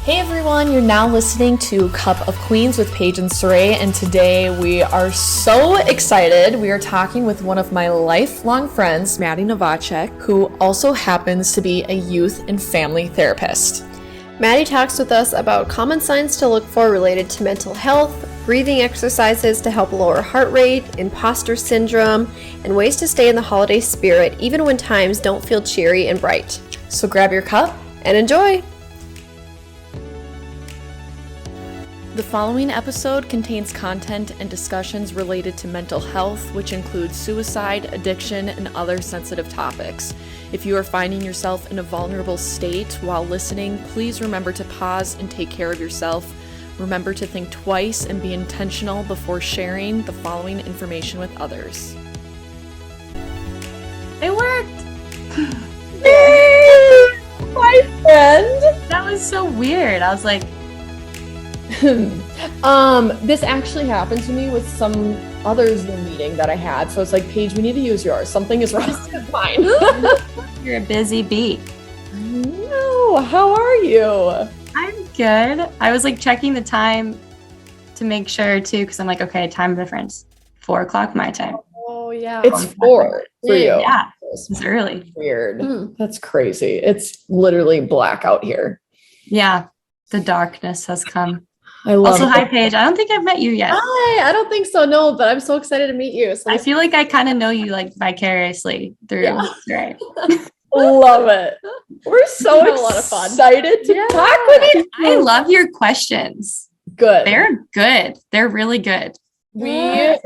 Hey everyone, you're now listening to Cup of Queens with Paige and Sarae, and today we are so excited. We are talking with one of my lifelong friends, Madi Novacek, who also happens to be a youth and family therapist. Madi talks with us about common signs to look for related to mental health, breathing exercises to help lower heart rate, imposter syndrome, and ways to stay in the holiday spirit even when times don't feel cheery and bright. So grab your cup and enjoy! The following episode contains content and discussions related to mental health, which includes suicide, addiction, and other sensitive topics. If you are finding yourself in a vulnerable state while listening, please remember to pause and take care of yourself. Remember to think twice and be intentional before sharing the following information with others. It worked! Yay! My friend! That was so weird. I was like, this actually happened to me with some other Zoom meeting that I had. So it's like, Paige, we need to use yours. Something is wrong with mine. You're a busy bee. No, how are you? I'm good. I was like checking the time to make sure too, because I'm like, okay, time difference. 4 o'clock my time. Oh yeah. It's 4 for you. Yeah, it's early. Weird. That's crazy. It's literally black out here. Yeah, the darkness has come. I love also, it. hi Paige. I don't think I've met you yet. Hi, I don't think so, no, but I'm so excited to meet you. So I feel like I kind of know you like vicariously through Sarae. Love it. We're so had a lot of fun. excited to talk with you. I love your questions. Good. They're good. They're really good. We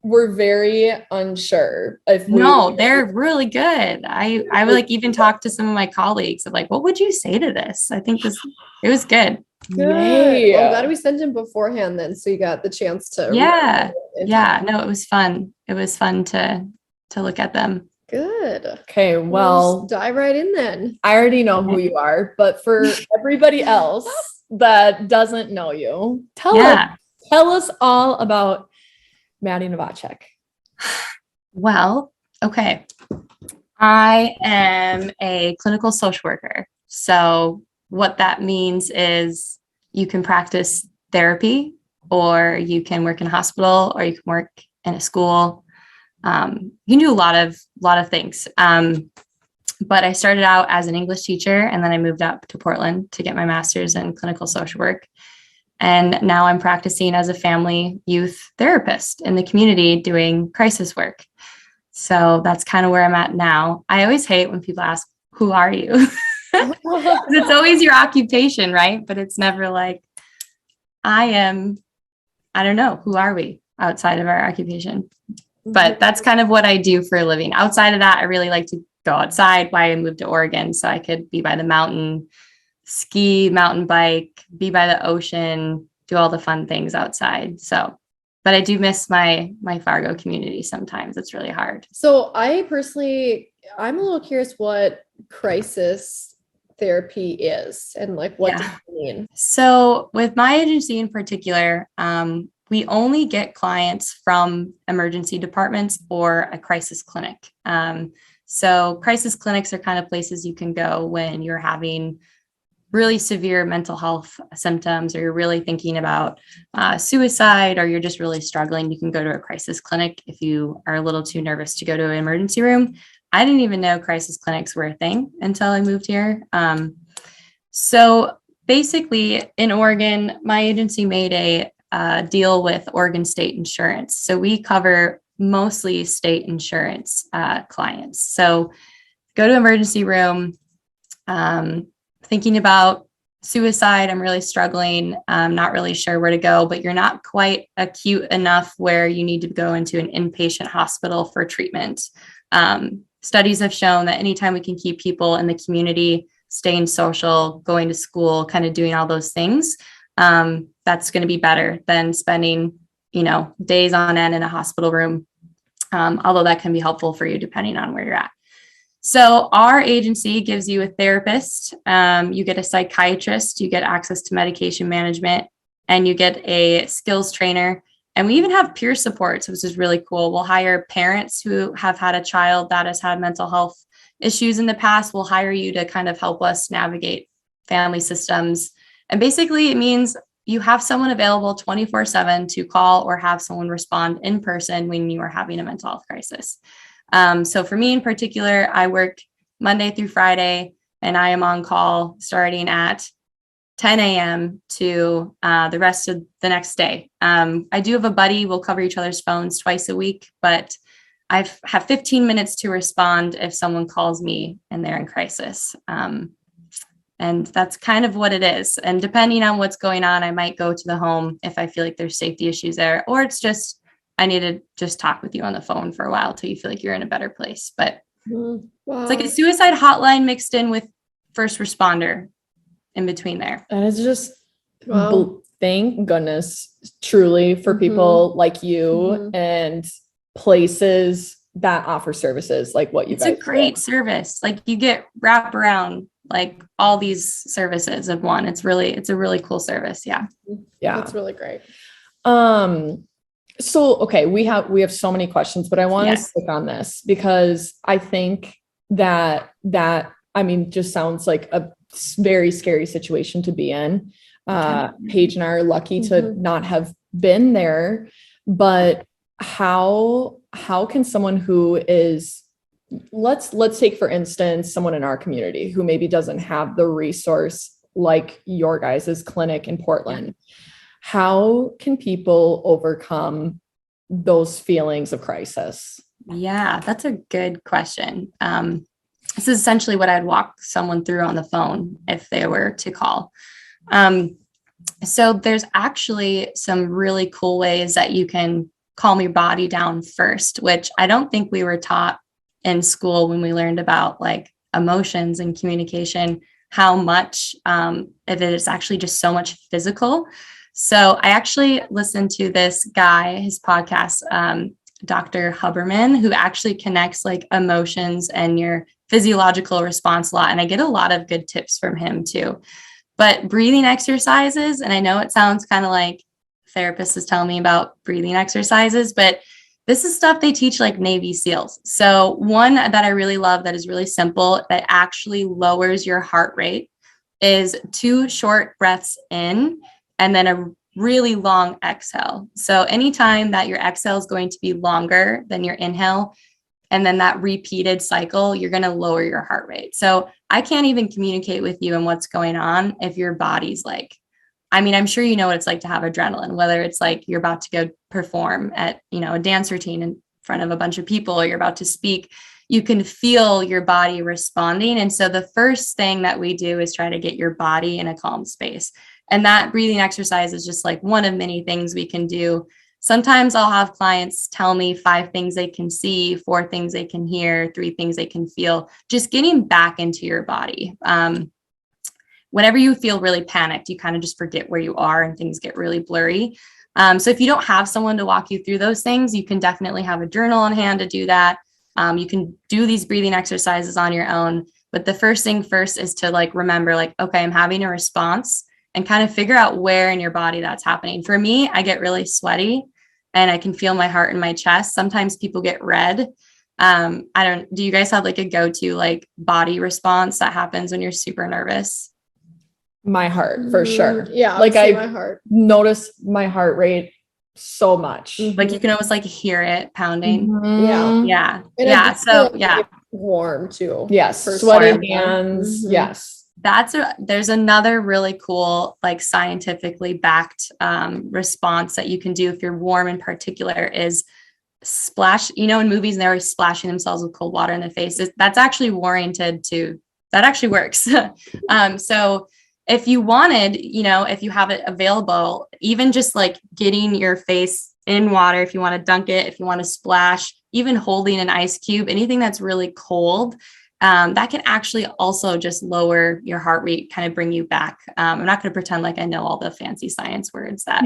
were very unsure if they're really good. I would like even talk to some of my colleagues of like, what would you say to this? I think it was good. Good. Well, I'm glad we sent him beforehand then, so you got the chance to. No, it was fun. It was fun to look at them. Good. Okay, well, let's dive right in then. I already know who you are, but for everybody else that doesn't know you, tell us all about Madi Novacek. Well, okay. I am a clinical social worker. So what that means is you can practice therapy, or you can work in a hospital, or you can work in a school. You can do a lot of things. But I started out as an English teacher, and then I moved up to Portland to get my master's in clinical social work. And now I'm practicing as a family youth therapist in the community doing crisis work. So that's kind of where I'm at now. I always hate when people ask, who are you? It's always your occupation, right? But it's never like, I don't know, who are we outside of our occupation? But that's kind of what I do for a living. Outside of that, I really like to go outside. Why I moved to Oregon, so I could be by the mountain, ski, mountain bike, be by the ocean, do all the fun things outside. So, but I do miss my Fargo community sometimes. It's really hard. So I'm a little curious what crisis therapy is and like what does it mean? So with my agency in particular, we only get clients from emergency departments or a crisis clinic. So crisis clinics are kind of places you can go when you're having really severe mental health symptoms, or you're really thinking about suicide, or you're just really struggling. You can go to a crisis clinic if you are a little too nervous to go to an emergency room. I didn't even know crisis clinics were a thing until I moved here. So basically in Oregon, my agency made a deal with Oregon State Insurance. So we cover mostly state insurance clients. So go to emergency room, thinking about suicide, I'm really struggling, I'm not really sure where to go, but you're not quite acute enough where you need to go into an inpatient hospital for treatment. Studies have shown that anytime we can keep people in the community, staying social, going to school, kind of doing all those things, that's going to be better than spending, days on end in a hospital room. Although that can be helpful for you depending on where you're at. So our agency gives you a therapist, you get a psychiatrist, you get access to medication management, and you get a skills trainer. And we even have peer supports, which is really cool. We'll hire parents who have had a child that has had mental health issues in the past. We'll hire you to kind of help us navigate family systems. And basically it means you have someone available 24/7 to call or have someone respond in person when you are having a mental health crisis. So for me in particular, I work Monday through Friday, and I am on call starting at 10 a.m. to the rest of the next day. I do have a buddy. We'll cover each other's phones twice a week, but I have 15 minutes to respond if someone calls me and they're in crisis. And that's kind of what it is. And depending on what's going on, I might go to the home if I feel like there's safety issues there, or it's just, I need to just talk with you on the phone for a while till you feel like you're in a better place. But Wow. it's like a suicide hotline mixed in with first responder in between there. And it's just, Wow. thank goodness, truly, for people like you and places that offer services like what you It's guys a great do. service. Like you get wrapped around like all these services of one. It's a really cool service. Yeah. Yeah. That's really great. So, okay, we have so many questions, but I want to stick on this because I think that just sounds like a very scary situation to be in. Paige and I are lucky to not have been there, but how can someone who is, let's take, for instance, someone in our community who maybe doesn't have the resource like your guys' clinic in Portland. How can people overcome those feelings of crisis? Yeah, that's a good question. This is essentially what I'd walk someone through on the phone if they were to call. So there's actually some really cool ways that you can calm your body down first, which I don't think we were taught in school when we learned about like emotions and communication, how much of it is actually just so much physical. So I actually listened to this guy, his podcast, Dr. Huberman, who actually connects like emotions and your physiological response a lot. And I get a lot of good tips from him too. But breathing exercises, and I know it sounds kind of like therapist is telling me about breathing exercises, but this is stuff they teach like Navy SEALs. So one that I really love that is really simple, that actually lowers your heart rate, is 2 short breaths in and then a really long exhale. So anytime that your exhale is going to be longer than your inhale, and then that repeated cycle, you're going to lower your heart rate. So I can't even communicate with you and what's going on if your body's like, I mean, I'm sure you know what it's like to have adrenaline, whether it's like you're about to go perform at, a dance routine in front of a bunch of people, or you're about to speak, you can feel your body responding. And so the first thing that we do is try to get your body in a calm space. And that breathing exercise is just like one of many things we can do. Sometimes I'll have clients tell me 5 things they can see, 4 things they can hear, 3 things they can feel, just getting back into your body. Whenever you feel really panicked, you kind of just forget where you are and things get really blurry. So if you don't have someone to walk you through those things, you can definitely have a journal on hand to do that. You can do these breathing exercises on your own. But the first thing first is to like remember, like, okay, I'm having a response, and kind of figure out where in your body that's happening. For me, I get really sweaty and I can feel my heart in my chest. Sometimes people get red. Do you guys have like a go-to like body response that happens when you're super nervous? My heart, for sure. Yeah. Like my heart. Notice my heart rate so much. Like you can almost like hear it pounding. Yeah. Yeah. So yeah. Warm too. Yes. For Sweaty hands. Yes. There's another really cool, like scientifically backed response that you can do if you're warm in particular is splash, in movies and they're always splashing themselves with cold water in the face. That's actually warranted that actually works. So if you wanted, if you have it available, even just like getting your face in water, if you want to dunk it, if you want to splash, even holding an ice cube, anything that's really cold, that can actually also just lower your heart rate, kind of bring you back. I'm not going to pretend like I know all the fancy science words that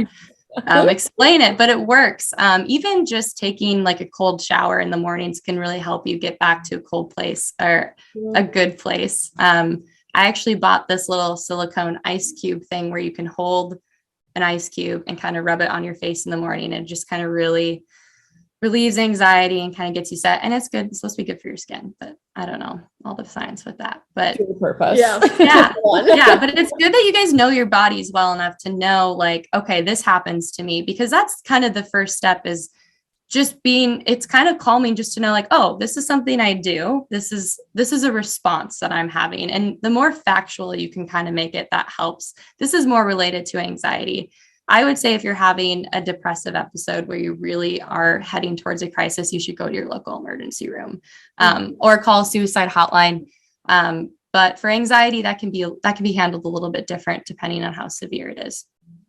explain it, but it works. Even just taking like a cold shower in the mornings can really help you get back to a cold place or a good place. I actually bought this little silicone ice cube thing where you can hold an ice cube and kind of rub it on your face in the morning and just kind of really relieves anxiety and kind of gets you set. And it's good. It's supposed to be good for your skin, but I don't know all the science with that. But To the purpose. yeah. But it's good that you guys know your bodies well enough to know, like, okay, this happens to me, because that's kind of the first step, is just it's kind of calming just to know, like, oh, this is something I do. This is a response that I'm having. And the more factual you can kind of make it, that helps. This is more related to anxiety. I would say if you're having a depressive episode where you really are heading towards a crisis, you should go to your local emergency room, or call a suicide hotline. But for anxiety, that can be handled a little bit different depending on how severe it is.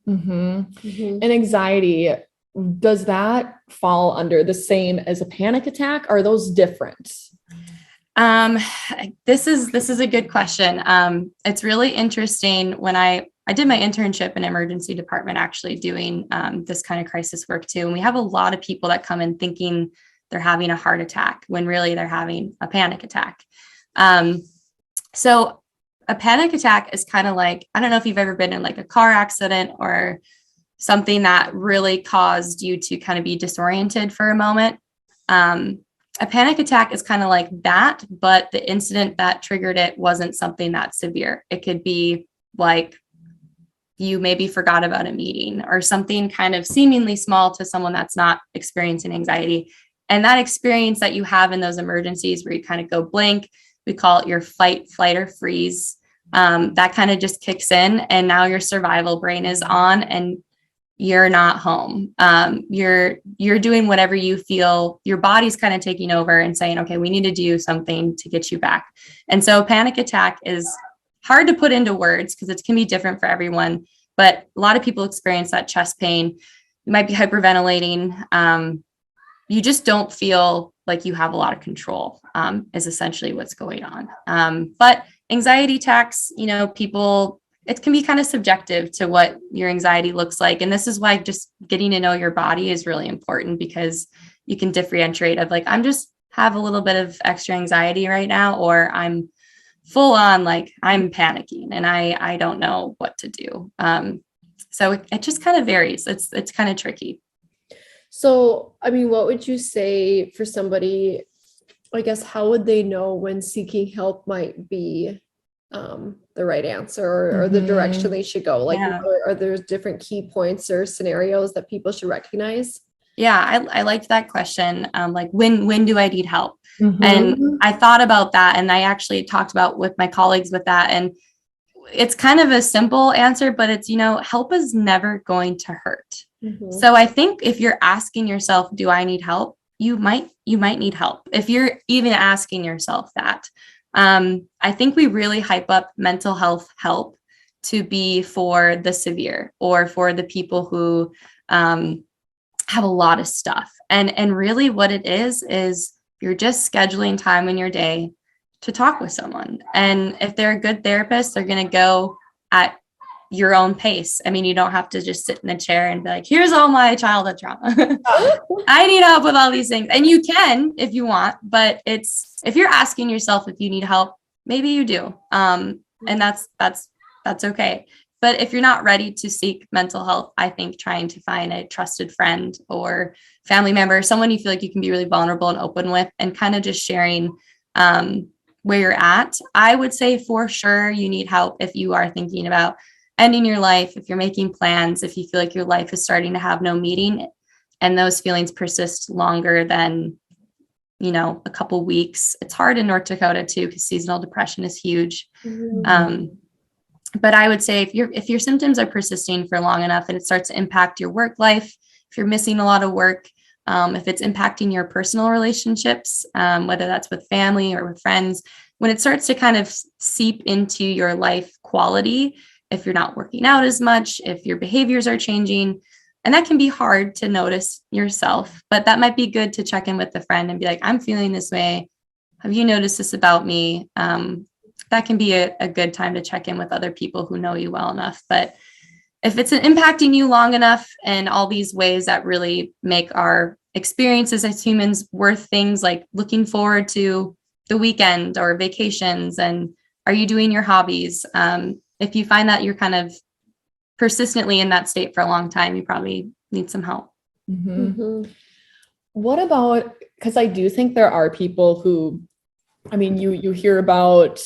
And anxiety, does that fall under the same as a panic attack? Are those different? This is a good question. It's really interesting. When I did my internship in emergency department, actually doing this kind of crisis work too. And we have a lot of people that come in thinking they're having a heart attack when really they're having a panic attack. So a panic attack is kind of like, I don't know if you've ever been in like a car accident or something that really caused you to kind of be disoriented for a moment. A panic attack is kind of like that, but the incident that triggered it wasn't something that severe. It could be like you maybe forgot about a meeting or something kind of seemingly small to someone that's not experiencing anxiety. And that experience that you have in those emergencies where you kind of go blank, we call it your fight, flight, or freeze. That kind of just kicks in, and now your survival brain is on and you're not home. You're doing whatever you feel. Your body's kind of taking over and saying, okay, we need to do something to get you back. And so panic attack is hard to put into words because it can be different for everyone, but a lot of people experience that chest pain. You might be hyperventilating. You just don't feel like you have a lot of control, is essentially what's going on. But anxiety attacks, people, it can be kind of subjective to what your anxiety looks like. And this is why just getting to know your body is really important, because you can differentiate of like, I'm just have a little bit of extra anxiety right now, or I'm full on, like I'm panicking and I don't know what to do. So it just kind of varies. It's kind of tricky. So, I mean, what would you say for somebody, I guess, how would they know when seeking help might be the right answer or the direction they should go? Like, are there different key points or scenarios that people should recognize? Yeah, I liked that question. Like when do I need help? And I thought about that, and I actually talked about with my colleagues with that. And it's kind of a simple answer, but it's, help is never going to hurt. So I think if you're asking yourself, do I need help? You might need help. If you're even asking yourself that, I think we really hype up mental health help to be for the severe or for the people who have a lot of stuff. And really what it is you're just scheduling time in your day to talk with someone. And if they're a good therapist, they're going to go at your own pace. I mean, you don't have to just sit in a chair and be like, here's all my childhood trauma. I need help with all these things. And you can, if you want, but if you're asking yourself if you need help, maybe you do. And that's okay. But if you're not ready to seek mental health, I think trying to find a trusted friend or family member, someone you feel like you can be really vulnerable and open with, and kind of just sharing where you're at. I would say for sure you need help if you are thinking about ending your life, if you're making plans, if you feel like your life is starting to have no meaning and those feelings persist longer than, a couple weeks. It's hard in North Dakota too, because seasonal depression is huge. But I would say if your symptoms are persisting for long enough and it starts to impact your work life, if you're missing a lot of work, if it's impacting your personal relationships, whether that's with family or with friends, when it starts to kind of seep into your life quality, if you're not working out as much, if your behaviors are changing, and that can be hard to notice yourself, but that might be good to check in with a friend and be like, I'm feeling this way. Have you noticed this about me? That can be a good time to check in with other people who know you well enough. But if it's impacting you long enough and all these ways that really make our experiences as humans worth things like looking forward to the weekend or vacations, and are you doing your hobbies? If you find that you're kind of persistently in that state for a long time, you probably need some help. what about, because I do think there are people who, I mean, you hear about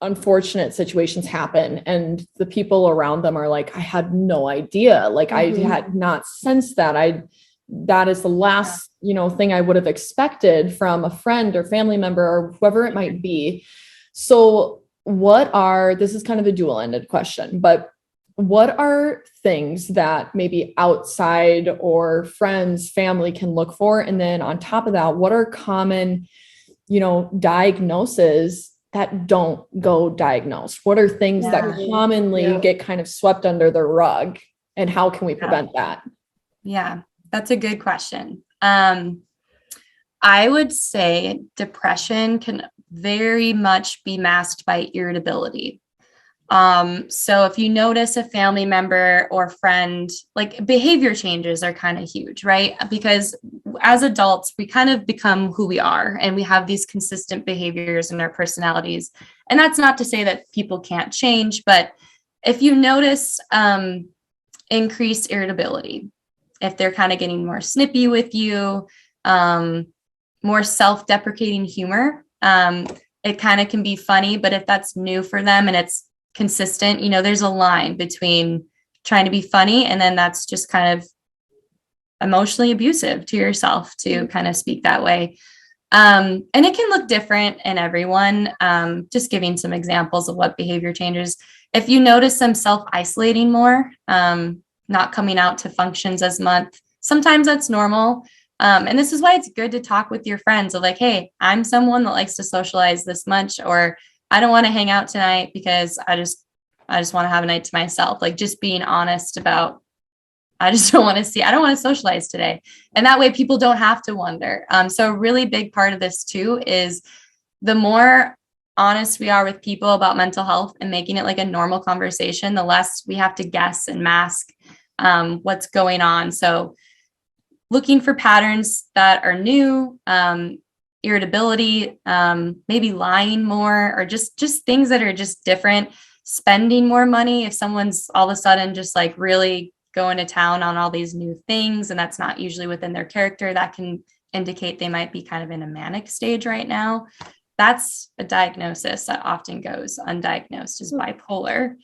unfortunate situations happen and the people around them are like, I had no idea. Like I had not sensed that. That is the last, thing I would have expected from a friend or family member or whoever it might be. So this is kind of a dual-ended question, but what are things that maybe outside or friends, family can look for? And then on top of that, what are common, diagnoses that don't go diagnosed? What are things that commonly get kind of swept under the rug? And how can we prevent that? Yeah, that's a good question. I would say depression can very much be masked by irritability. So if you notice a family member or friend, like behavior changes are kind of huge, right? Because as adults, we kind of become who we are and we have these consistent behaviors in our personalities. And that's not to say that people can't change, but if you notice increased irritability, if they're kind of getting more snippy with you, more self-deprecating humor, it kind of can be funny, but if that's new for them and it's consistent, there's a line between trying to be funny and then that's just kind of emotionally abusive to yourself to kind of speak that way. And it can look different in everyone. Just giving some examples of what behavior changes. If you notice them self-isolating more, not coming out to functions as much, sometimes that's normal. And this is why it's good to talk with your friends of like, hey, I'm someone that likes to socialize this much, or I don't want to hang out tonight because I just want to have a night to myself. Like just being honest about, I don't want to socialize today. And that way people don't have to wonder. So a really big part of this too is the more honest we are with people about mental health and making it like a normal conversation, the less we have to guess and mask what's going on. So looking for patterns that are new, irritability, maybe lying more, or just things that are just different, spending more money. If someone's all of a sudden just like really going to town on all these new things, and that's not usually within their character, that can indicate they might be kind of in a manic stage right now. That's a diagnosis that often goes undiagnosed as bipolar.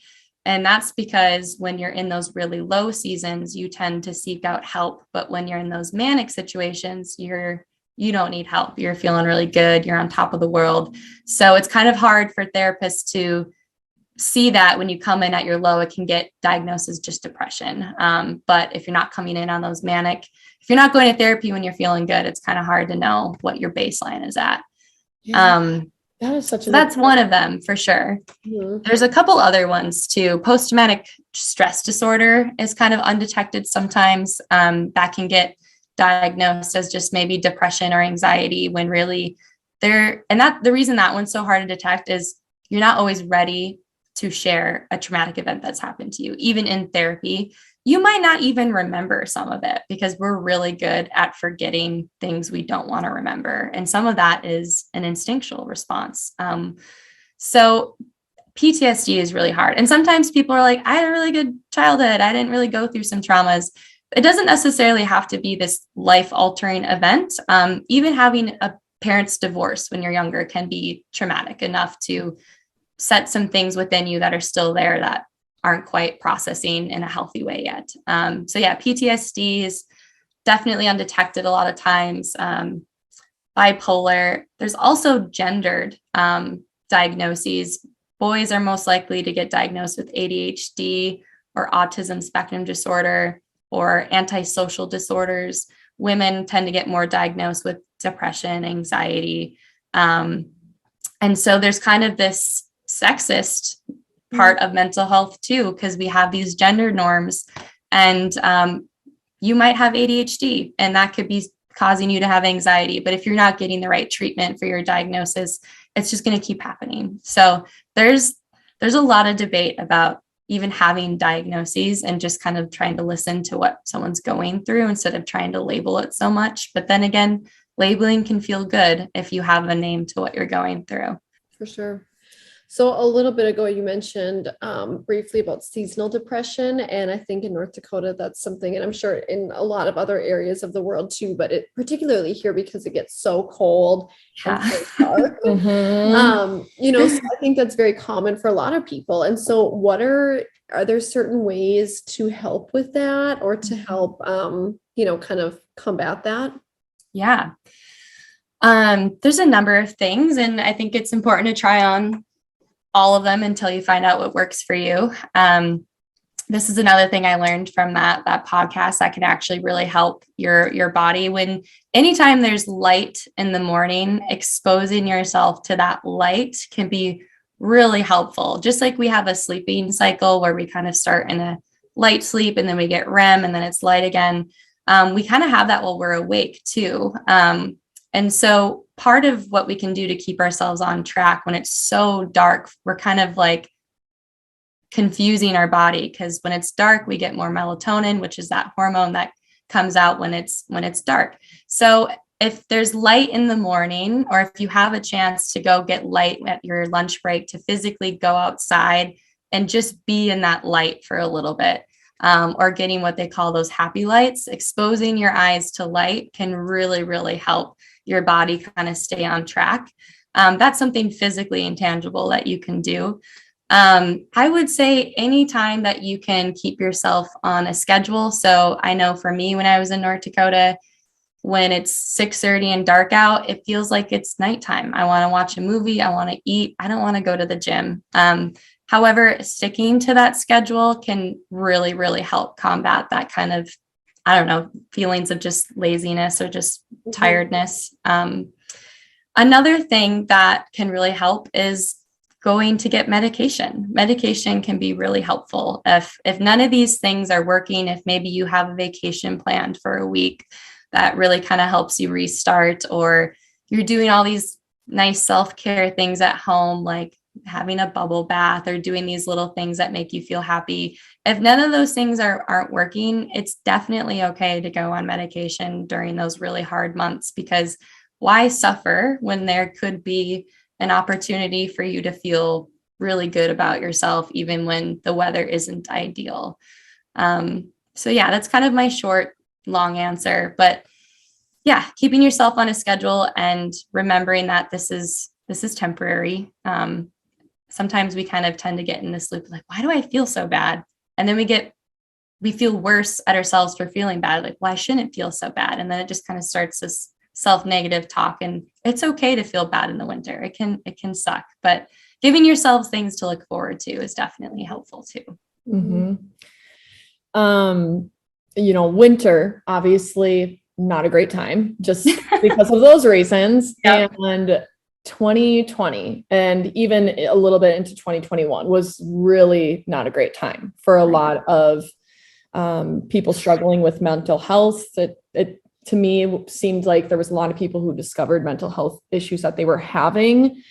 And that's because when you're in those really low seasons, you tend to seek out help. But when you're in those manic situations, you don't need help. You're feeling really good. You're on top of the world. So it's kind of hard for therapists to see that when you come in at your low, it can get diagnosed as just depression. But if you're not coming in on those manic, if you're not going to therapy when you're feeling good, it's kind of hard to know what your baseline is at. Yeah. That is such that's one of them for sure. Mm-hmm. There's a couple other ones too. Post-traumatic stress disorder is kind of undetected sometimes. That can get diagnosed as just maybe depression or anxiety when really the reason that one's so hard to detect is you're not always ready to share a traumatic event that's happened to you. Even in therapy, you might not even remember some of it because we're really good at forgetting things we don't want to remember. And some of that is an instinctual response. So PTSD is really hard. And sometimes people are like, I had a really good childhood. I didn't really go through some traumas. It doesn't necessarily have to be this life-altering event. Even having a parent's divorce when you're younger can be traumatic enough to set some things within you that are still there that aren't quite processing in a healthy way yet. So yeah, PTSD is definitely undetected a lot of times. Bipolar, there's also gendered diagnoses. Boys are most likely to get diagnosed with ADHD or autism spectrum disorder or antisocial disorders. Women tend to get more diagnosed with depression, anxiety. And so there's kind of this sexist part of mental health too, because we have these gender norms, and you might have ADHD and that could be causing you to have anxiety. But if you're not getting the right treatment for your diagnosis, it's just going to keep happening. So there's a lot of debate about even having diagnoses and just kind of trying to listen to what someone's going through instead of trying to label it so much. But then again, labeling can feel good if you have a name to what you're going through. For sure. So a little bit ago, you mentioned briefly about seasonal depression, and I think in North Dakota, that's something, and I'm sure in a lot of other areas of the world too, but it particularly here because it gets so cold and Yeah. so dark. So I think that's very common for a lot of people. And so are there certain ways to help with that or to help, kind of combat that? Yeah. There's a number of things, and I think it's important to try on all of them until you find out what works for you. This is another thing I learned from that podcast that can actually really help your body. When anytime there's light in the morning, exposing yourself to that light can be really helpful. Just like we have a sleeping cycle where we kind of start in a light sleep and then we get REM and then it's light again. We kind of have that while we're awake too. And so part of what we can do to keep ourselves on track when it's so dark, we're kind of like confusing our body, because when it's dark, we get more melatonin, which is that hormone that comes out when it's dark. So if there's light in the morning, or if you have a chance to go get light at your lunch break, to physically go outside and just be in that light for a little bit, or getting what they call those happy lights, exposing your eyes to light can really, really help your body kind of stay on track. That's something physically intangible that you can do. I would say anytime that you can keep yourself on a schedule. So I know for me, when I was in North Dakota, when it's 6:30 and dark out, it feels like it's nighttime. I want to watch a movie. I want to eat. I don't want to go to the gym. However, sticking to that schedule can really, really help combat that kind of, feelings of just laziness or just tiredness. Another thing that can really help is going to get medication. Medication can be really helpful. If none of these things are working, if maybe you have a vacation planned for a week that really kind of helps you restart, or you're doing all these nice self-care things at home, like having a bubble bath or doing these little things that make you feel happy. If none of those things aren't working, it's definitely okay to go on medication during those really hard months, because why suffer when there could be an opportunity for you to feel really good about yourself, even when the weather isn't ideal. So yeah, that's kind of my short, long answer, but yeah, keeping yourself on a schedule and remembering that this is temporary. Sometimes we kind of tend to get in this loop, like, why do I feel so bad? And then we feel worse at ourselves for feeling bad. Like, well, I shouldn't feel so bad. And then it just kind of starts this self-negative talk. And it's okay to feel bad in the winter. It can suck, but giving yourselves things to look forward to is definitely helpful too. Mm-hmm. Winter, obviously not a great time just because of those reasons. Yep. And 2020 and even a little bit into 2021 was really not a great time for a lot of people struggling with mental health. It to me seemed like there was a lot of people who discovered mental health issues that they were having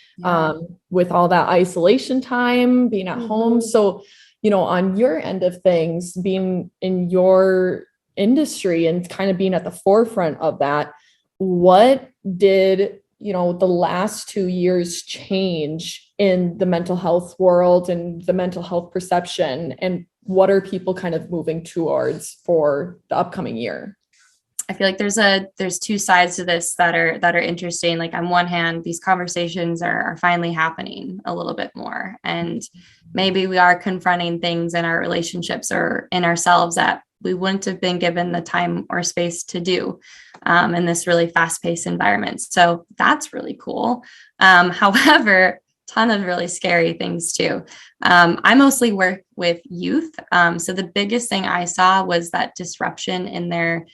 with all that isolation time, being at home. So, on your end of things, being in your industry and kind of being at the forefront of that, what did the last 2 years change in the mental health world and the mental health perception, and what are people kind of moving towards for the upcoming year? I feel like there's two sides to this that are interesting. Like, on one hand, these conversations are finally happening a little bit more, and maybe we are confronting things in our relationships or in ourselves that we wouldn't have been given the time or space to do in this really fast-paced environment. So that's really cool. However, ton of really scary things too. I mostly work with youth. So the biggest thing I saw was that disruption in their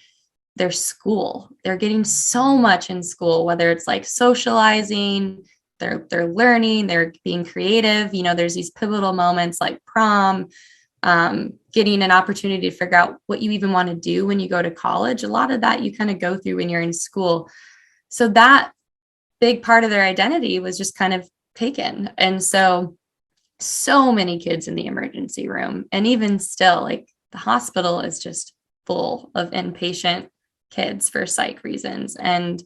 school. They're getting so much in school, whether it's like socializing, they're learning, they're being creative. There's these pivotal moments like prom, getting an opportunity to figure out what you even want to do when you go to college. A lot of that you kind of go through when you're in school. So that big part of their identity was just kind of taken. And so many kids in the emergency room, and even still, like, the hospital is just full of inpatient kids for psych reasons. And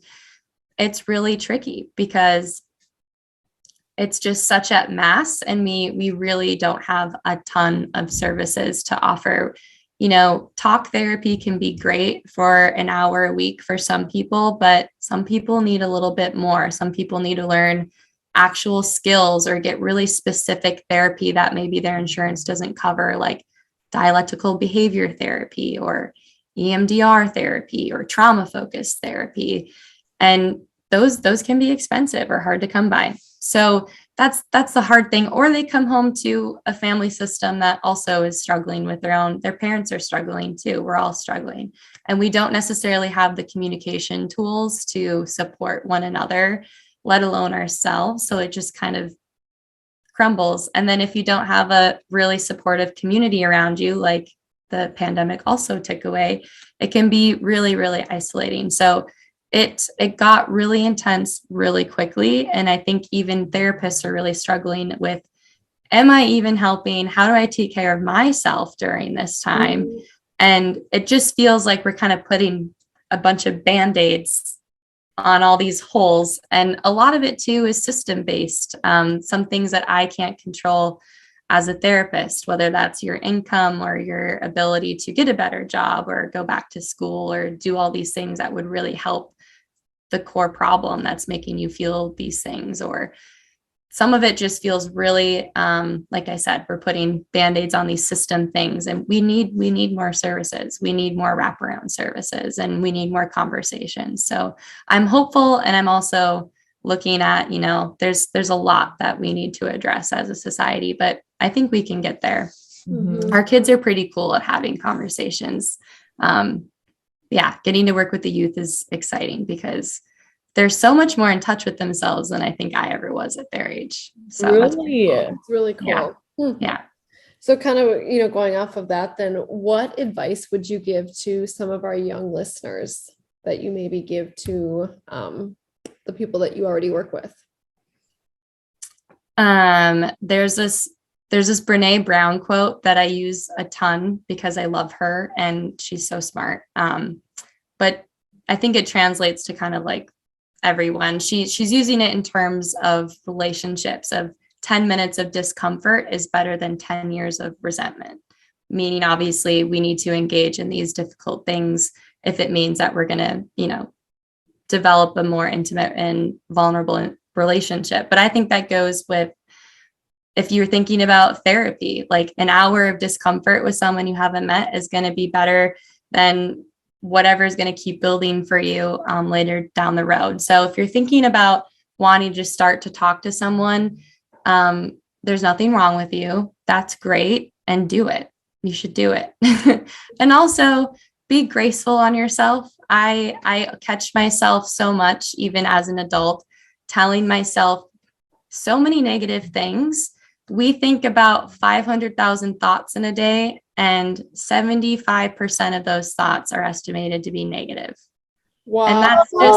it's really tricky because it's just such at mass, and we really don't have a ton of services to offer. Talk therapy can be great for an hour a week for some people, but some people need a little bit more. Some people need to learn actual skills or get really specific therapy that maybe their insurance doesn't cover, like dialectical behavior therapy or EMDR therapy or trauma focused therapy. And those can be expensive or hard to come by. So that's the hard thing. Or they come home to a family system that also is struggling with their parents are struggling too. We're all struggling. And we don't necessarily have the communication tools to support one another, let alone ourselves. So it just kind of crumbles. And then if you don't have a really supportive community around you, like the pandemic also took away, it can be really, really isolating. So it got really intense really quickly. And I think even therapists are really struggling with, am I even helping? How do I take care of myself during this time? Mm-hmm. And it just feels like we're kind of putting a bunch of Band-Aids on all these holes. And a lot of it too is system-based. Some things that I can't control as a therapist, whether that's your income or your ability to get a better job or go back to school or do all these things that would really help the core problem that's making you feel these things. Or some of it just feels really, like I said, we're putting Band-Aids on these system things, and we need more services. We need more wraparound services, and we need more conversations. So I'm hopeful, and I'm also looking at, there's a lot that we need to address as a society, but I think we can get there. Mm-hmm. Our kids are pretty cool at having conversations. Getting to work with the youth is exciting because they're so much more in touch with themselves than I think I ever was at their age. So really, cool. It's really cool. Yeah. Yeah. So kind of, going off of that, then what advice would you give to some of our young listeners that you maybe give to the people that you already work with? There's this Brene Brown quote that I use a ton because I love her and she's so smart. But I think it translates to kind of like everyone. She's using it in terms of relationships, of 10 minutes of discomfort is better than 10 years of resentment. Meaning, obviously, we need to engage in these difficult things if it means that we're going to, develop a more intimate and vulnerable relationship. But I think that goes with, if you're thinking about therapy, like an hour of discomfort with someone you haven't met is going to be better than whatever is going to keep building for you later down the road. So if you're thinking about wanting to just start to talk to someone, there's nothing wrong with you. That's great. And do it. You should do it. And also be graceful on yourself. I catch myself so much, even as an adult, telling myself so many negative things. We think about 500,000 thoughts in a day, and 75% of those thoughts are estimated to be negative. Wow. And that's crazy.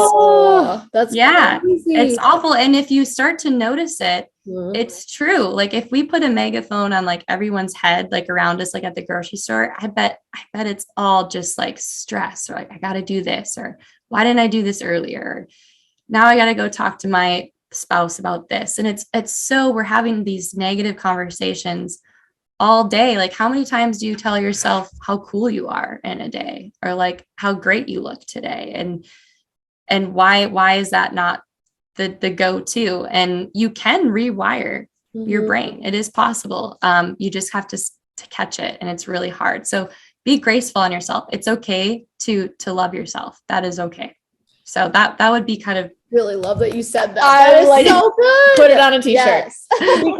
It's awful. And if you start to notice it, it's true. Like if we put a megaphone on like everyone's head, like around us, like at the grocery store, I bet it's all just like stress, or like, I got to do this, or why didn't I do this earlier? Or, now I got to go talk to my spouse about this. And it's so we're having these negative conversations all day. Like how many times do you tell yourself how cool you are in a day, or like how great you look today? And why is that not the go-to? And you can rewire your brain. It is possible. You just have to catch it, and it's really hard. So be graceful on yourself. It's okay to love yourself. That is okay. So that would be kind of, really love that you said that. That is like, so good. Put it on a t-shirt.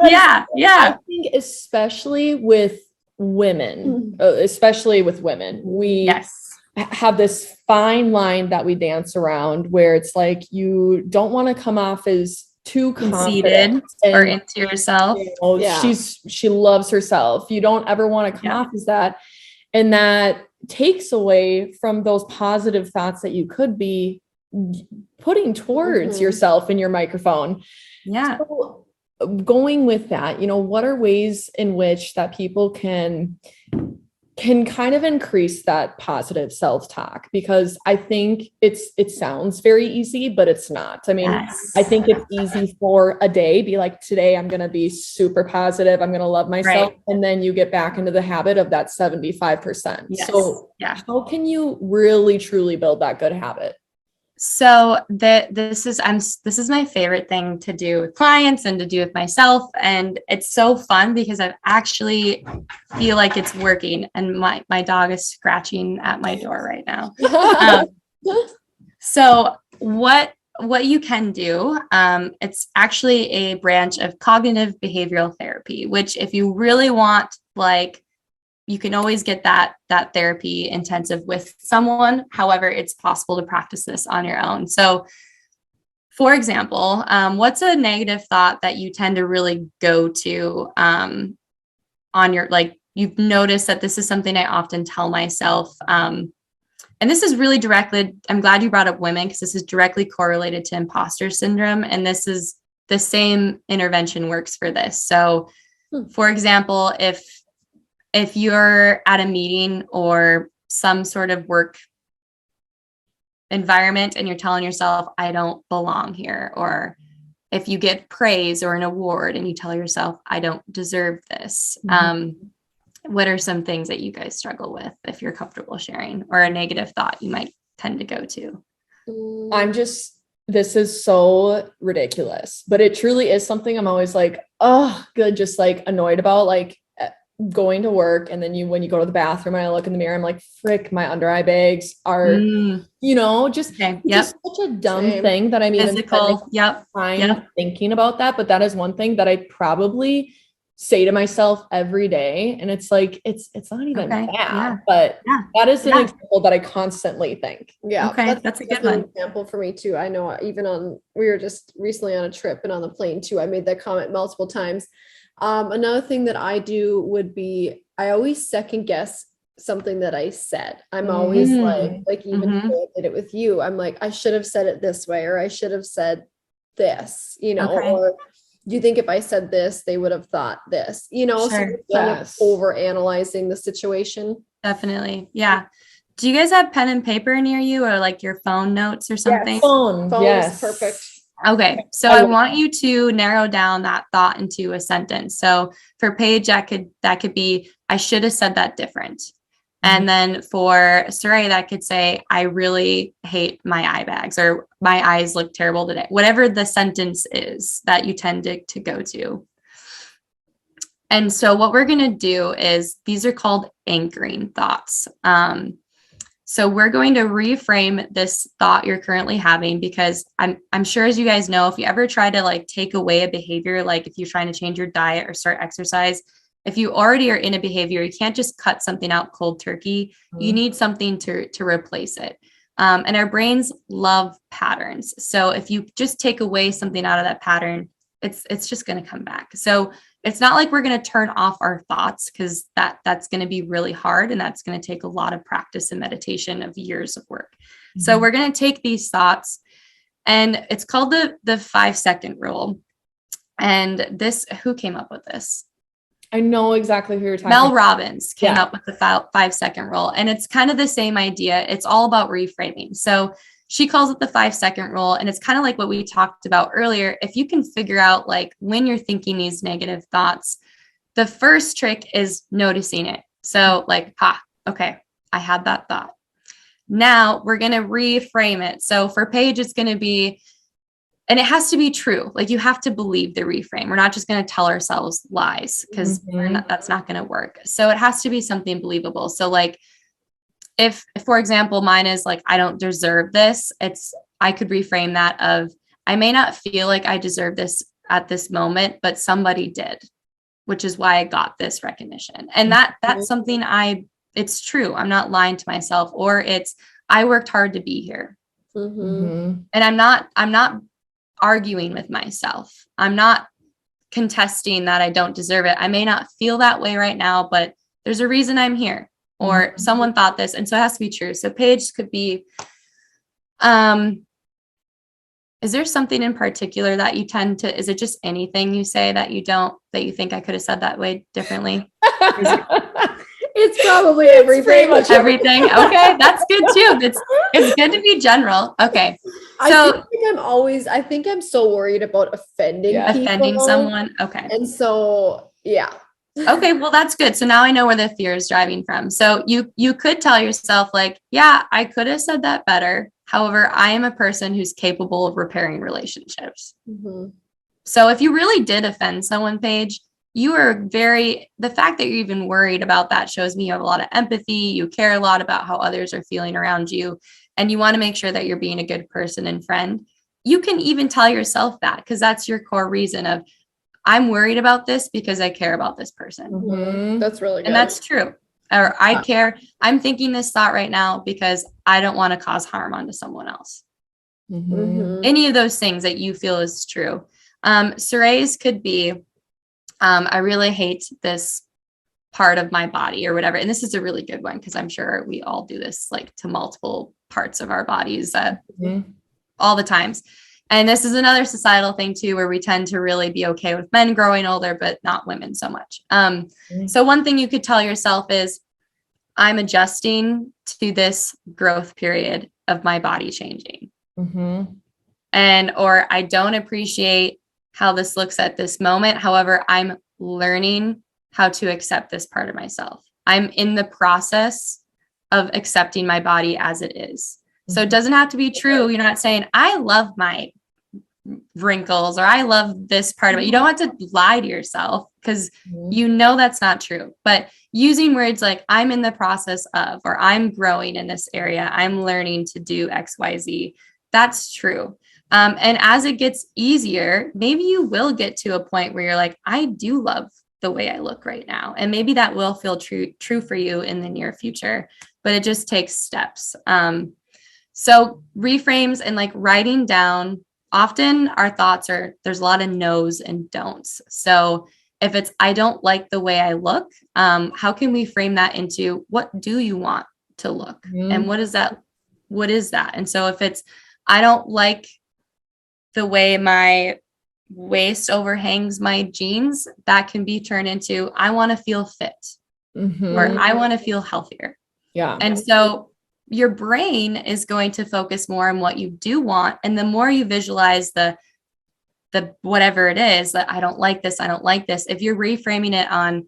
Yes. Yeah. I think especially with women, we have this fine line that we dance around where it's like, you don't want to come off as too conceited or into yourself. She loves herself. You don't ever want to come off as that. And that takes away from those positive thoughts that you could be putting towards yourself in your microphone. Yeah. So going with that, what are ways in which that people can can kind of increase that positive self-talk, because I think it sounds very easy, but it's not. I mean, Yes. I think it's easy for a day, be like, today I'm going to be super positive. I'm going to love myself. Right. And then you get back into the habit of that 75%. Yes. So how can you really, truly build that good habit? So this is my favorite thing to do with clients and to do with myself. And it's so fun because I actually feel like it's working, and my dog is scratching at my door right now. So what you can do, it's actually a branch of cognitive behavioral therapy, which if you really want, like, you can always get that therapy intensive with someone. However, it's possible to practice this on your own. So for example, what's a negative thought that you tend to really go to on your, like, you've noticed that this is something I often tell myself. And this is really directly, I'm glad you brought up women, because this is directly correlated to imposter syndrome. And this is the same intervention works for this. So for example, if you're at a meeting or some sort of work environment and you're telling yourself, I don't belong here, or if you get praise or an award and you tell yourself, I don't deserve this. What are some things that you guys struggle with, if you're comfortable sharing, or a negative thought you might tend to go to? This is so ridiculous, but it truly is something I'm always like, oh, good. Just like annoyed about, like, going to work, and then when you go to the bathroom and I look in the mirror, I'm like, frick, my under eye bags are, just such a dumb thing that I'm physical. Even thinking about that. But that is one thing that I probably say to myself every day. And it's like, it's not even bad, but that is an example that I constantly think. Yeah. Okay. That's a good one. Example for me too. I know even we were just recently on a trip, and on the plane too, I made that comment multiple times. Another thing that I do would be, I always second guess something that I said. I'm always like even if I did it with you, I'm like, I should have said it this way, or I should have said this, or do you think if I said this, they would have thought this, so kind of over analyzing the situation. Definitely. Yeah. Do you guys have pen and paper near you, or like your phone notes or something? Yes. Phone is perfect. Okay. So I want you to narrow down that thought into a sentence. So for Paige, that could be, I should have said that different. And then for Sarae, that could say, I really hate my eye bags, or my eyes look terrible today. Whatever the sentence is that you tend to go to. And so what we're going to do is, these are called anchoring thoughts. So we're going to reframe this thought you're currently having, because I'm sure, as you guys know, if you ever try to like take away a behavior, like if you're trying to change your diet or start exercise, if you already are in a behavior, you can't just cut something out cold turkey. You need something to replace it. And our brains love patterns. So if you just take away something out of that pattern, it's just going to come back. So it's not like we're going to turn off our thoughts, because that's going to be really hard. And that's going to take a lot of practice and meditation of years of work. So we're going to take these thoughts, and it's called the 5-second rule. And who came up with this? I know exactly who you're talking about. Mel Robbins came up with the 5-second rule. And it's kind of the same idea. It's all about reframing. So she calls it the 5-second rule. And it's kind of like what we talked about earlier. If you can figure out, like, when you're thinking these negative thoughts, the first trick is noticing it. So like, okay, I had that thought. Now we're going to reframe it. So for Paige, it's going to be, and it has to be true. Like, you have to believe the reframe. We're not just going to tell ourselves lies, because that's not going to work. So it has to be something believable. So like, if, for example, mine is like, I don't deserve this, I could reframe that of, I may not feel like I deserve this at this moment, but somebody did, which is why I got this recognition. And that's something it's true. I'm not lying to myself, or I worked hard to be here. And I'm not arguing with myself. I'm not contesting that I don't deserve it. I may not feel that way right now, but there's a reason I'm here, or someone thought this. And so it has to be true. So Paige could be, is there something in particular that you tend to, is it just anything you say that you think I could have said that way differently? It's probably everything. pretty much Everything. Okay, that's good too. It's good to be general. Okay. So I think I'm so worried about offending people. Offending someone. Okay. And so, yeah. Okay, well that's good. So now I know where the fear is driving from. So you could tell yourself like, yeah, I could have said that better. However, I am a person who's capable of repairing relationships. Mm-hmm. So if you really did offend someone, Paige, the fact that you're even worried about that shows me you have a lot of empathy. You care a lot about how others are feeling around you, and you want to make sure that you're being a good person and friend. You can even tell yourself that, because that's your core reason of, I'm worried about this because I care about this person. Mm-hmm. That's really good. And that's true. Or I care. I'm thinking this thought right now because I don't want to cause harm onto someone else. Mm-hmm. Any of those things that you feel is true. Sarae's could be, I really hate this part of my body or whatever. And this is a really good one, because I'm sure we all do this like to multiple parts of our bodies all the times. And this is another societal thing too, where we tend to really be okay with men growing older, but not women so much. So one thing you could tell yourself is, I'm adjusting to this growth period of my body changing. Or I don't appreciate how this looks at this moment. However, I'm learning how to accept this part of myself. I'm in the process of accepting my body as it is. So it doesn't have to be true. You're not saying, I love my wrinkles or I love this part of it. You don't have to lie to yourself, because you know that's not true. But using words like, I'm in the process of, or I'm growing in this area, I'm learning to do X, Y, Z. That's true. And as it gets easier, maybe you will get to a point where you're like, I do love the way I look right now. And maybe that will feel true for you in the near future, but it just takes steps. So reframes and like writing down, often our thoughts are, there's a lot of no's and don'ts. So if it's, I don't like the way I look, how can we frame that into, what do you want to look? And what is that? What is that? And so if it's, I don't like the way my waist overhangs my jeans, that can be turned into, I want to feel fit, or I want to feel healthier. Yeah. And so your brain is going to focus more on what you do want. And the more you visualize the whatever it is that I don't like this, if you're reframing it on,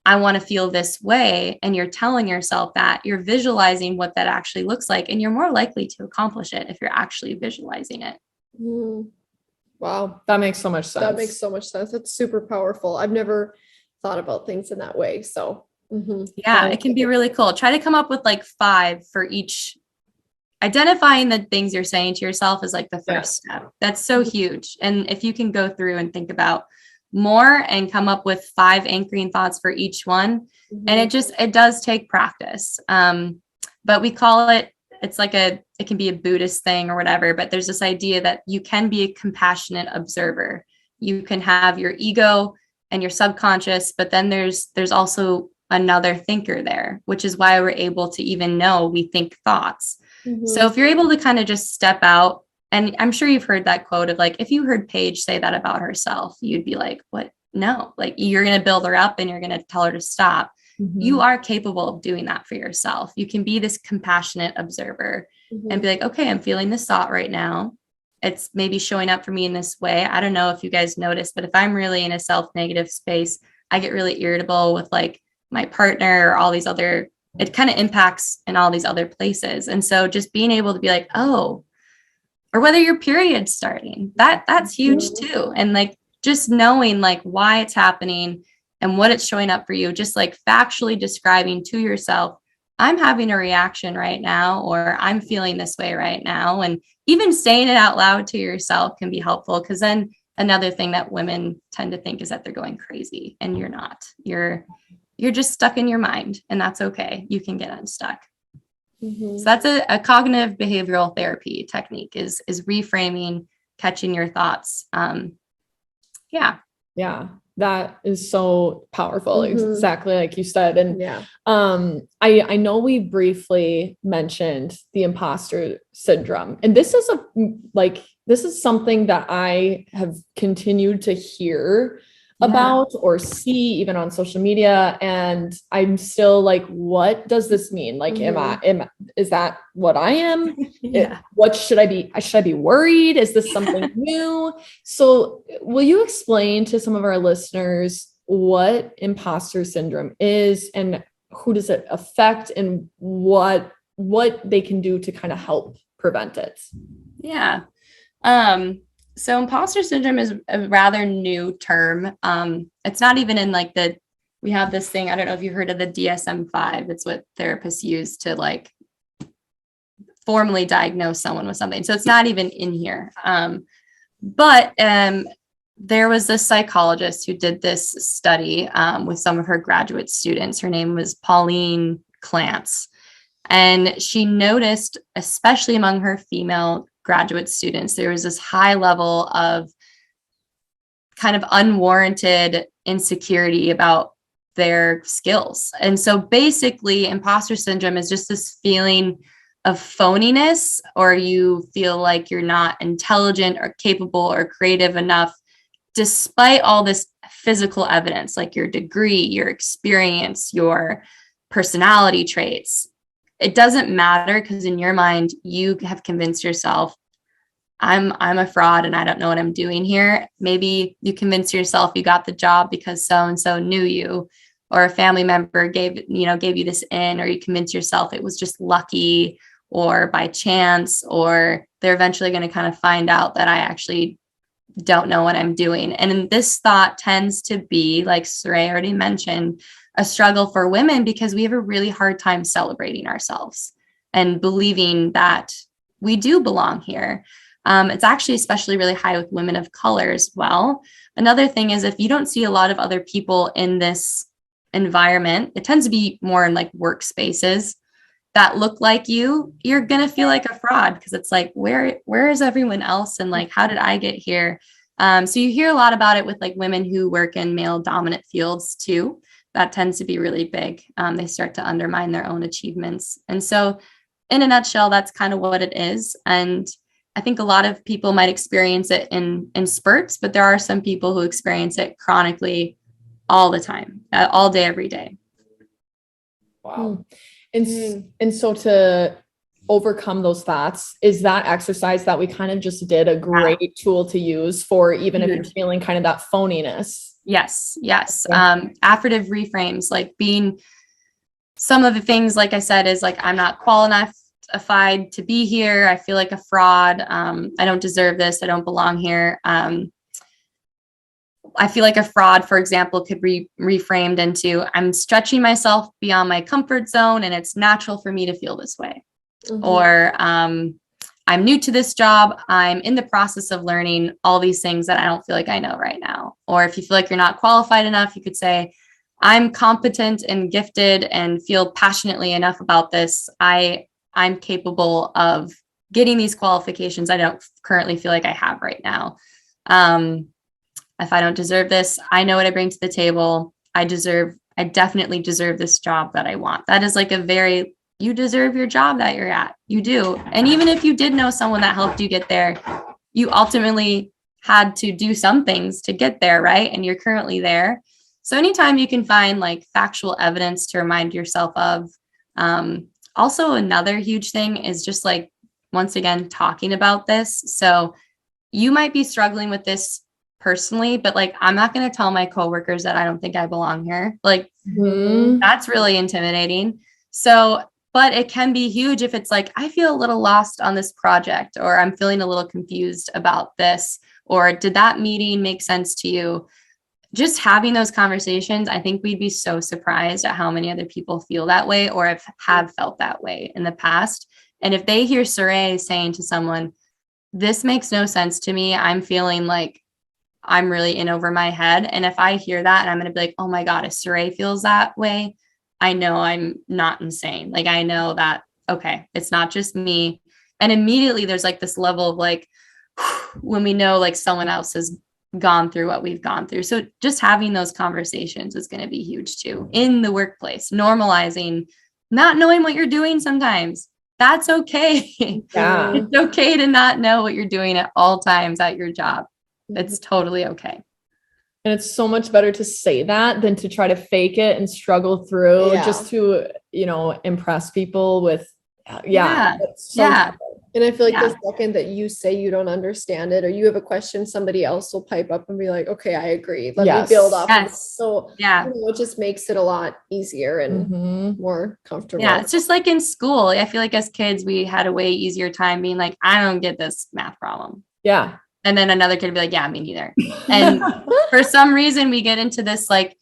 I want to feel this way, and you're telling yourself that, you're visualizing what that actually looks like, and you're more likely to accomplish it if you're actually visualizing it. Wow. That makes so much sense. That makes so much sense. That's super powerful. I've never thought about things in that way. So yeah, it can be really cool. Try to come up with like 5 for each. Identifying the things you're saying to yourself is like the first step. That's so huge. And if you can go through and think about more and come up with 5 anchoring thoughts for each one, and it does take practice. But we call it, it can be a Buddhist thing or whatever, but there's this idea that you can be a compassionate observer. You can have your ego and your subconscious, but then there's also another thinker there, which is why we're able to even know we think thoughts. So if you're able to kind of just step out, and I'm sure you've heard that quote of like, if you heard Paige say that about herself, you'd be like, what? No, like you're going to build her up and you're going to tell her to stop. You are capable of doing that for yourself. You can be this compassionate observer and be like, okay, I'm feeling this thought right now. It's maybe showing up for me in this way. I don't know if you guys notice, but if I'm really in a self-negative space, I get really irritable with like my partner or all these other, it kind of impacts in all these other places. And so just being able to be like, oh, or whether your period's starting, that's huge too. And like, just knowing like why it's happening and what it's showing up for you, just like factually describing to yourself, I'm having a reaction right now, or I'm feeling this way right now. And even saying it out loud to yourself can be helpful, because then another thing that women tend to think is that they're going crazy, and you're not. You're just stuck in your mind, and that's okay. You can get unstuck. So that's a cognitive behavioral therapy technique is reframing, catching your thoughts. Yeah, that is so powerful. Exactly like you said. And I know we briefly mentioned the imposter syndrome, and this is something that I have continued to hear about or see even on social media. And I'm still like, what does this mean? Like, is that what I am? What should I be? Should I be worried? Is this something new? So will you explain to some of our listeners what imposter syndrome is and who does it affect and what they can do to kind of help prevent it? Yeah. So imposter syndrome is a rather new term. It's not even in like we have this thing, I don't know if you've heard of the DSM-5. It's what therapists use to like formally diagnose someone with something. So it's not even in here. But there was this psychologist who did this study with some of her graduate students. Her name was Pauline Clance. And she noticed, especially among her female graduate students, there was this high level of kind of unwarranted insecurity about their skills. And so basically, imposter syndrome is just this feeling of phoniness, or you feel like you're not intelligent or capable or creative enough, despite all this physical evidence, like your degree, your experience, your personality traits. It doesn't matter because in your mind, you have convinced yourself, I'm a fraud and I don't know what I'm doing here. Maybe you convince yourself you got the job because so-and-so knew you, or a family member gave you this in, or you convince yourself it was just lucky or by chance, or they're eventually going to kind of find out that I actually don't know what I'm doing. And this thought tends to be, like Sarae already mentioned, a struggle for women because we have a really hard time celebrating ourselves and believing that we do belong here. It's actually especially really high with women of color as well. Another thing is if you don't see a lot of other people in this environment, it tends to be more in like workspaces that look like you're going to feel like a fraud because it's like, where is everyone else? And like, how did I get here? So you hear a lot about it with like women who work in male dominant fields too. That tends to be really big. They start to undermine their own achievements. And so in a nutshell, that's kind of what it is. And I think a lot of people might experience it in spurts, but there are some people who experience it chronically all the time, all day, every day. Wow. And so to overcome those thoughts, is that exercise that we kind of just did a great tool to use for even if you're feeling kind of that phoniness? Yes. Affirmative reframes, like being some of the things, like I said, is like, I'm not qualified to be here. I feel like a fraud. I don't deserve this. I don't belong here. I feel like a fraud, for example, could be reframed into I'm stretching myself beyond my comfort zone and it's natural for me to feel this way. Or I'm new to this job. I'm in the process of learning all these things that I don't feel like I know right now. Or if you feel like you're not qualified enough, you could say, I'm competent and gifted and feel passionately enough about this. I'm capable of getting these qualifications I don't currently feel like I have right now. If I don't deserve this, I know what I bring to the table. I definitely deserve this job that I want. That is like you deserve your job that you're at. You do. And even if you did know someone that helped you get there, you ultimately had to do some things to get there, right? And you're currently there. So anytime you can find like factual evidence to remind yourself of. Also, another huge thing is just like, once again, talking about this. So you might be struggling with this personally, but like, I'm not going to tell my coworkers that I don't think I belong here. Like, that's really intimidating. So, but it can be huge if it's like, I feel a little lost on this project, or I'm feeling a little confused about this, or did that meeting make sense to you? Just having those conversations, I think we'd be so surprised at how many other people feel that way or have felt that way in the past. And if they hear Sarae saying to someone, this makes no sense to me, I'm feeling like I'm really in over my head. And if I hear that and I'm going to be like, oh my God, if Sarae feels that way, I know I'm not insane. Like, I know that, okay, it's not just me. And immediately there's like this level of like, when we know like someone else has gone through what we've gone through. So just having those conversations is going to be huge too in the workplace, normalizing not knowing what you're doing sometimes. That's okay. Yeah. It's okay to not know what you're doing at all times at your job. It's totally okay. And it's so much better to say that than to try to fake it and struggle through just to, impress people with, tough. And I feel like the second that you say you don't understand it or you have a question, somebody else will pipe up and be like, okay, I agree. Let me build off of it. So it just makes it a lot easier and more comfortable. Yeah. It's just like in school. I feel like as kids, we had a way easier time being like, I don't get this math problem. Yeah. And then another kid would be like, yeah, me neither. And for some reason we get into this like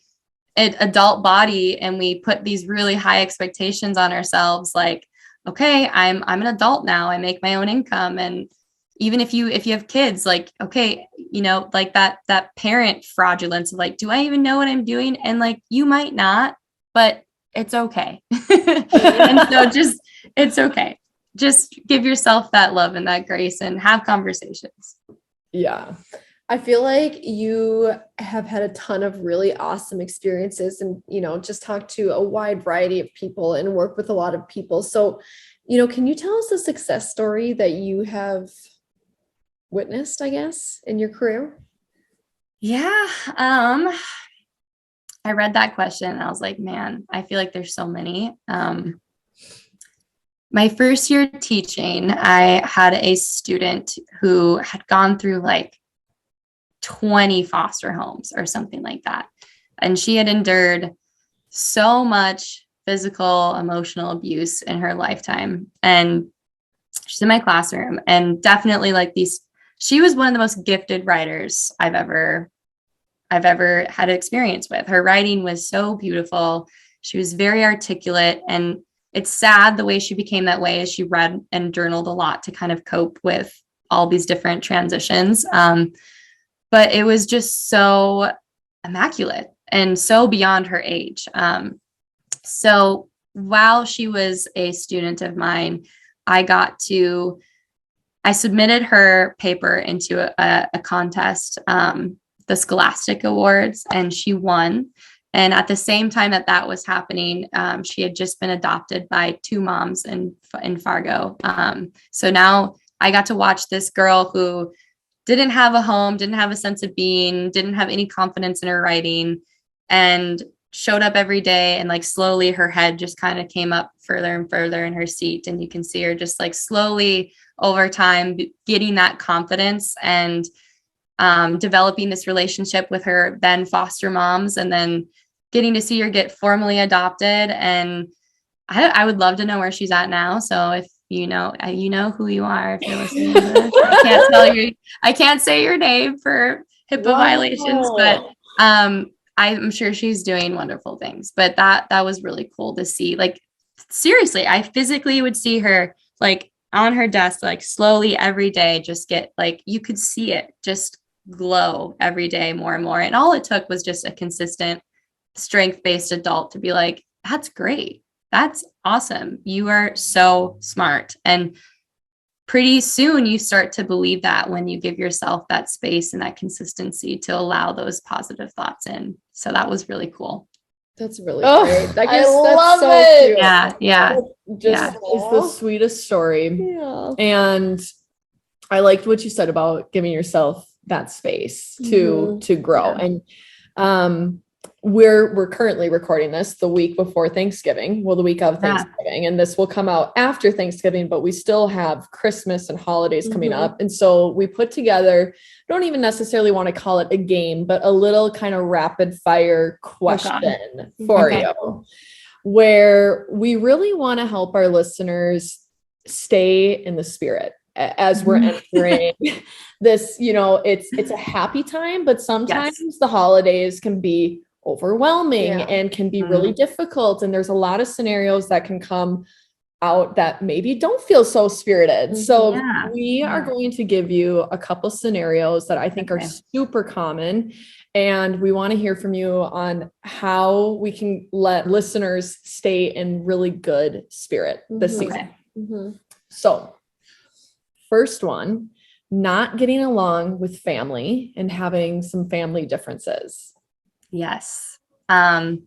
adult body and we put these really high expectations on ourselves. Like, okay, I'm an adult now. I make my own income. And even if you have kids, like, okay, like that parent fraudulence of like, do I even know what I'm doing? And like, you might not, but it's okay. And so it's okay. Just give yourself that love and that grace and have conversations. Yeah. I feel like you have had a ton of really awesome experiences and, just talked to a wide variety of people and work with a lot of people. So, can you tell us a success story that you have witnessed, I guess, in your career? Yeah. I read that question and I was like, man, I feel like there's so many. My first year teaching, I had a student who had gone through like 20 foster homes or something like that. And she had endured so much physical, emotional abuse in her lifetime. And she's in my classroom and definitely like she was one of the most gifted writers I've ever had experience with. Her writing was so beautiful. She was very articulate, and it's sad the way she became that way as she read and journaled a lot to kind of cope with all these different transitions. But it was just so immaculate and so beyond her age. So while she was a student of mine, I submitted her paper into a contest, the Scholastic Awards, and she won. And at the same time that was happening, she had just been adopted by 2 moms in Fargo. So now I got to watch this girl who didn't have a home, didn't have a sense of being, didn't have any confidence in her writing, and showed up every day. And like slowly her head just kind of came up further and further in her seat. And you can see her just like slowly over time getting that confidence and developing this relationship with her then foster moms, and then getting to see her get formally adopted. And I would love to know where she's at now. So if you know who you are, if you're listening to this. I can't say your name for HIPAA violations, but I'm sure she's doing wonderful things. But that was really cool to see. Like, seriously, I physically would see her like on her desk, like slowly every day, just get like, you could see it just glow every day more and more. And all it took was just a consistent strength-based adult to be like, that's great. That's awesome. You are so smart. And pretty soon you start to believe that when you give yourself that space and that consistency to allow those positive thoughts in. So that was really cool. That's really great. I love it. Cute. Yeah. It's the sweetest story. Yeah. And I liked what you said about giving yourself that space to grow. Yeah. And we're currently recording this the week before Thanksgiving. Well, the week of Thanksgiving, and this will come out after Thanksgiving, but we still have Christmas and holidays coming up. And so we put together, don't even necessarily want to call it a game, but a little kind of rapid fire question for you, where we really want to help our listeners stay in the spirit as we're entering this, it's a happy time, but sometimes the holidays can be overwhelming and can be really difficult. And there's a lot of scenarios that can come out that maybe don't feel so spirited. So we are going to give you a couple scenarios that I think are super common. And we want to hear from you on how we can let listeners stay in really good spirit this season. So first one, not getting along with family and having some family differences. Yes. Find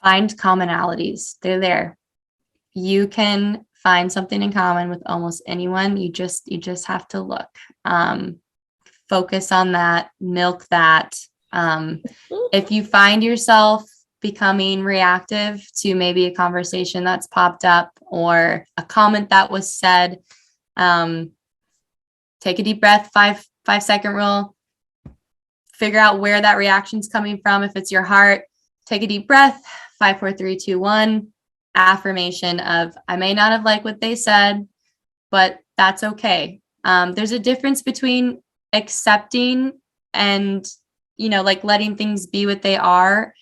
commonalities. They're there. You can find something in common with almost anyone. You just have to look. Focus on that, milk that, If you find yourself becoming reactive to maybe a conversation that's popped up or a comment that was said, take a deep breath, 5-second rule, figure out where that reaction's coming from. If it's your heart, take a deep breath, 5, 4, 3, 2, 1, affirmation of, I may not have liked what they said, but that's okay. There's a difference between accepting and, like letting things be what they are.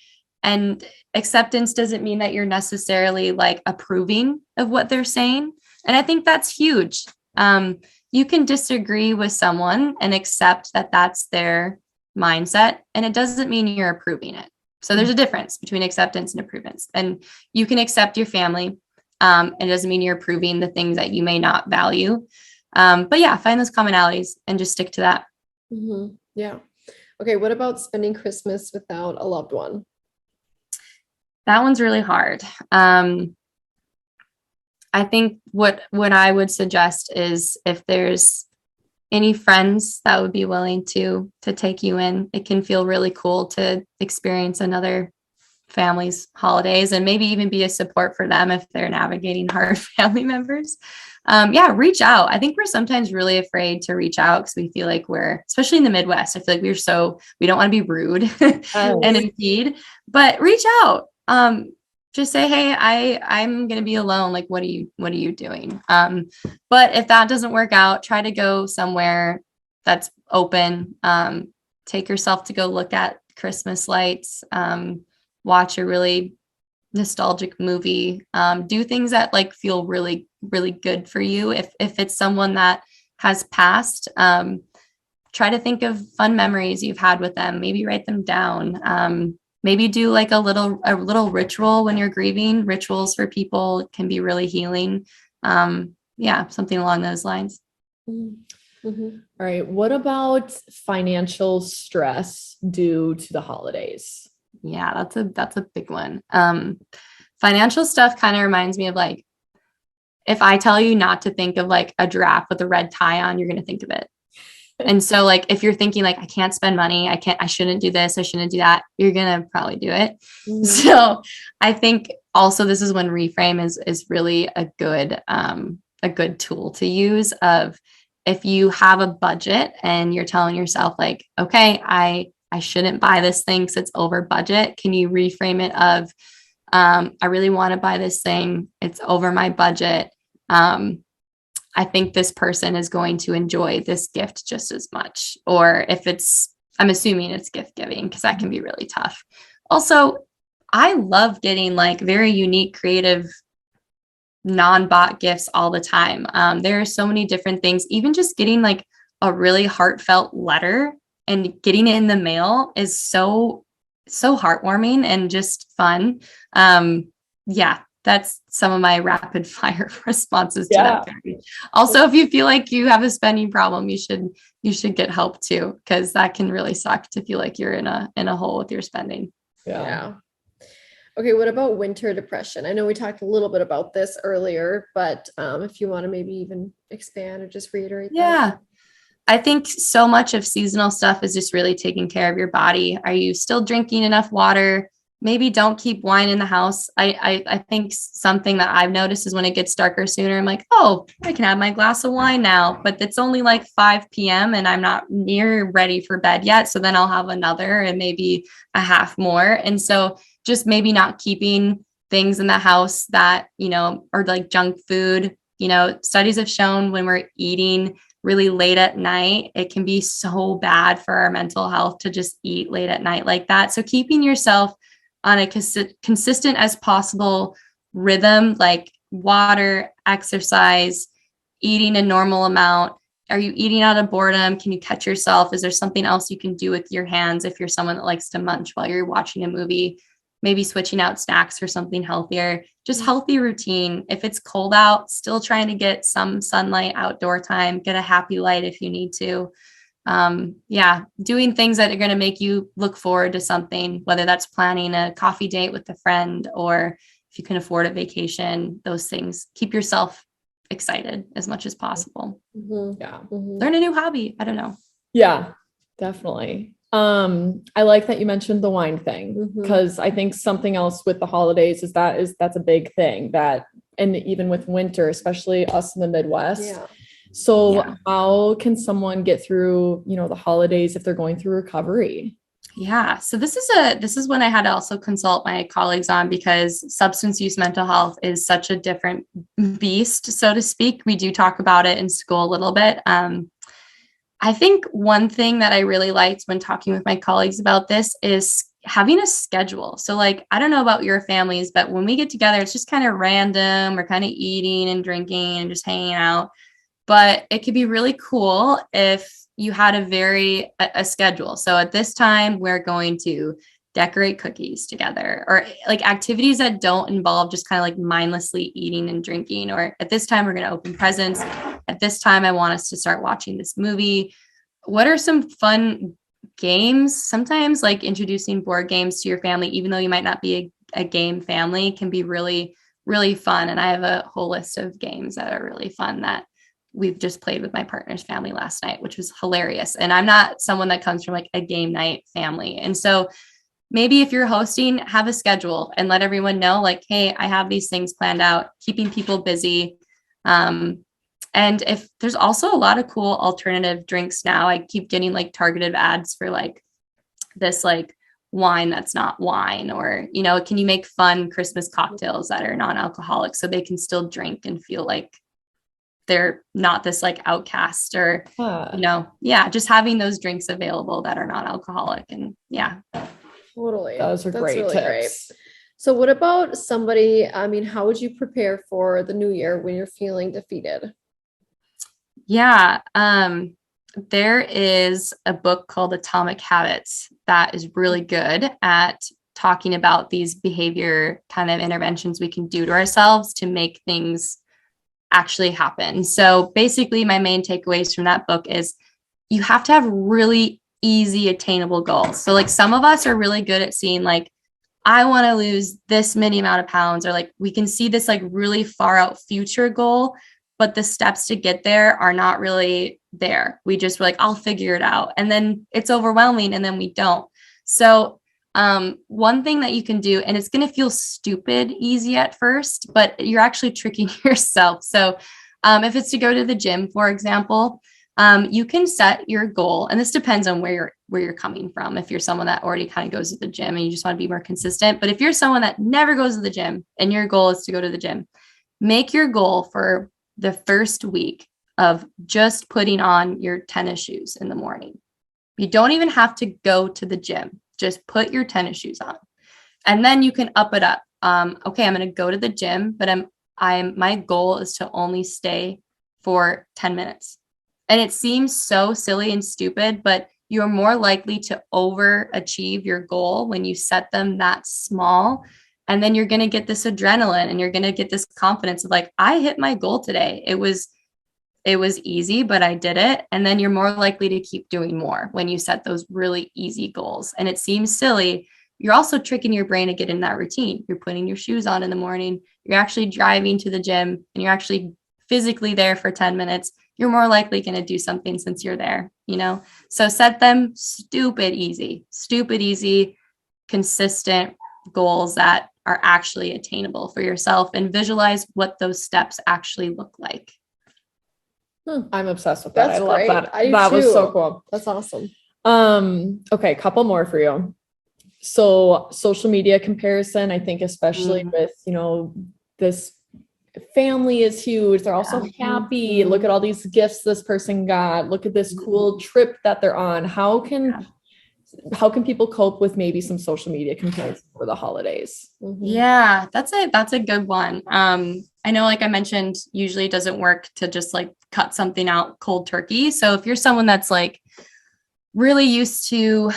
And acceptance doesn't mean that you're necessarily like approving of what they're saying. And I think that's huge. You can disagree with someone and accept that that's their mindset, and it doesn't mean you're approving it. So there's a difference between acceptance and approvance. And you can accept your family. It doesn't mean you're approving the things that you may not value. But yeah, find those commonalities and just stick to that. Mm-hmm. Yeah. Okay. What about spending Christmas without a loved one? That one's really hard. I think what I would suggest is if there's any friends that would be willing to take you in, it can feel really cool to experience another family's holidays and maybe even be a support for them if they're navigating hard family members. Reach out. I think we're sometimes really afraid to reach out because we feel like especially in the Midwest, I feel like we don't want to be rude and impede, but reach out. Just say, hey, I'm going to be alone. Like, what are you doing? But if that doesn't work out, try to go somewhere that's open. Take yourself to go look at Christmas lights, watch a really nostalgic movie, do things that like feel really, really good for you. If it's someone that has passed, try to think of fun memories you've had with them, maybe write them down. Maybe do like a little ritual when you're grieving. Rituals for people can be really healing. Something along those lines. Mm-hmm. All right. What about financial stress due to the holidays? Yeah, that's a big one. Financial stuff kind of reminds me of like, if I tell you not to think of like a giraffe with a red tie on, you're going to think of it. And so like, if you're thinking like, I can't spend money, I shouldn't do this, I shouldn't do that, you're going to probably do it. Mm-hmm. So I think also this is when reframe is really a good tool to use of, if you have a budget and you're telling yourself like, okay, I shouldn't buy this thing because it's over budget. Can you reframe it of, I really want to buy this thing, it's over my budget. I think this person is going to enjoy this gift just as much. Or if I'm assuming it's gift giving, because that can be really tough. Also, I love getting like very unique, creative, non-bought gifts all the time. There are so many different things, even just getting like a really heartfelt letter and getting it in the mail is so heartwarming and just fun. That's some of my rapid fire responses to that. Also, if you feel like you have a spending problem, you should get help too, because that can really suck to feel like you're in a hole with your spending. Yeah. Okay. What about winter depression? I know we talked a little bit about this earlier, but if you want to maybe even expand or just reiterate that. I think so much of seasonal stuff is just really taking care of your body. Are you still drinking enough water? Maybe don't keep wine in the house. I think something that I've noticed is when it gets darker sooner, I'm like, oh, I can have my glass of wine now, but it's only like 5 p.m. and I'm not near ready for bed yet. So then I'll have another and maybe a half more. And so just maybe not keeping things in the house that, are like junk food. Studies have shown when we're eating really late at night, it can be so bad for our mental health to just eat late at night like that. So keeping yourself on a consistent as possible rhythm, like water, exercise, eating a normal amount. Are you eating out of boredom? Can you catch yourself? Is there something else you can do with your hands if you're someone that likes to munch while you're watching a movie? Maybe switching out snacks for something healthier, just healthy routine. If it's cold out, still trying to get some sunlight, outdoor time, get a happy light if you need to. Doing things that are going to make you look forward to something, whether that's planning a coffee date with a friend, or if you can afford a vacation, those things. Keep yourself excited as much as possible. Mm-hmm. Yeah. Mm-hmm. Learn a new hobby. I don't know. Yeah, definitely. I like that you mentioned the wine thing, because I think something else with the holidays is that's a big thing that, and even with winter, especially us in the Midwest. Yeah. So how can someone get through, the holidays if they're going through recovery? Yeah. So this is when I had to also consult my colleagues on, because substance use mental health is such a different beast, so to speak. We do talk about it in school a little bit. I think one thing that I really liked when talking with my colleagues about this is having a schedule. So like, I don't know about your families, but when we get together, it's just kind of random. We're kind of eating and drinking and just hanging out. But it could be really cool if you had a schedule. So at this time, we're going to decorate cookies together, or like activities that don't involve just kind of like mindlessly eating and drinking. Or at this time, we're going to open presents. At this time, I want us to start watching this movie. What are some fun games? Sometimes like introducing board games to your family, even though you might not be a game family, can be really, really fun. And I have a whole list of games that are really fun that we've just played with my partner's family last night, which was hilarious. And I'm not someone that comes from like a game night family. And so maybe if you're hosting, have a schedule and let everyone know like, hey, I have these things planned out, keeping people busy. And if there's also a lot of cool alternative drinks now, I keep getting like targeted ads for like this like wine that's not wine, or, can you make fun Christmas cocktails that are non-alcoholic so they can still drink and feel like they're not this like outcast, or, just having those drinks available that are not alcoholic. And totally. Those are great really tips. Great. So what about somebody, how would you prepare for the new year when you're feeling defeated? Yeah. There is a book called Atomic Habits that is really good at talking about these behavior kind of interventions we can do to ourselves to make things actually happen. So basically my main takeaways from that book is you have to have really easy, attainable goals. So like some of us are really good at seeing like, I want to lose this many amount of pounds, or like we can see this like really far out future goal, but the steps to get there are not really there. We just were like, I'll figure it out. And then it's overwhelming and then we don't. So one thing that you can do, and it's going to feel stupid easy at first, but you're actually tricking yourself. So if it's to go to the gym, for example, you can set your goal, and this depends on where you're coming from. If you're someone that already kind of goes to the gym and you just want to be more consistent, but if you're someone that never goes to the gym and your goal is to go to the gym, make your goal for the first week of just putting on your tennis shoes in the morning. You don't even have to go to the gym. Just put your tennis shoes on, and then you can up it up. Okay, I'm going to go to the gym, but my goal is to only stay for 10 minutes. And it seems so silly and stupid, but you're more likely to overachieve your goal when you set them that small. And then you're going to get this adrenaline and you're going to get this confidence of like, I hit my goal today. It was easy, but I did it. And then you're more likely to keep doing more when you set those really easy goals. And it seems silly. You're also tricking your brain to get in that routine. You're putting your shoes on in the morning. You're actually driving to the gym and you're actually physically there for 10 minutes. You're more likely going to do something since you're there, So set them stupid easy, consistent goals that are actually attainable for yourself, and visualize what those steps actually look like. I'm obsessed with that. That's I love great. that. I do that too. Was so cool. That's awesome. Okay, couple more for you. So social media comparison, I think especially with, this family is huge. They're also happy. Look at all these gifts this person got. Look at this cool trip that they're on. How can people cope with maybe some social media comparison for the holidays? Yeah, that's a good one. I know, like I mentioned, usually it doesn't work to just like cut something out cold turkey. So if you're someone that's like really used to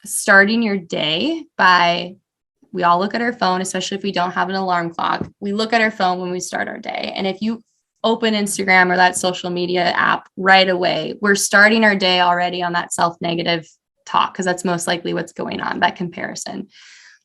starting your day we all look at our phone, especially if we don't have an alarm clock. We look at our phone when we start our day. And if you open Instagram or that social media app right away, we're starting our day already on that self-negative talk, because that's most likely what's going on, that comparison.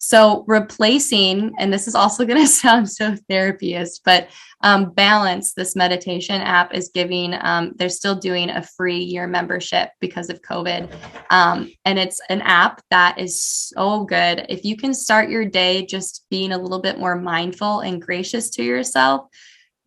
So replacing, and this is also going to sound so therapist, but Balance, this meditation app, is giving, they're still doing a free year membership because of COVID. And it's an app that is so good. If you can start your day just being a little bit more mindful and gracious to yourself,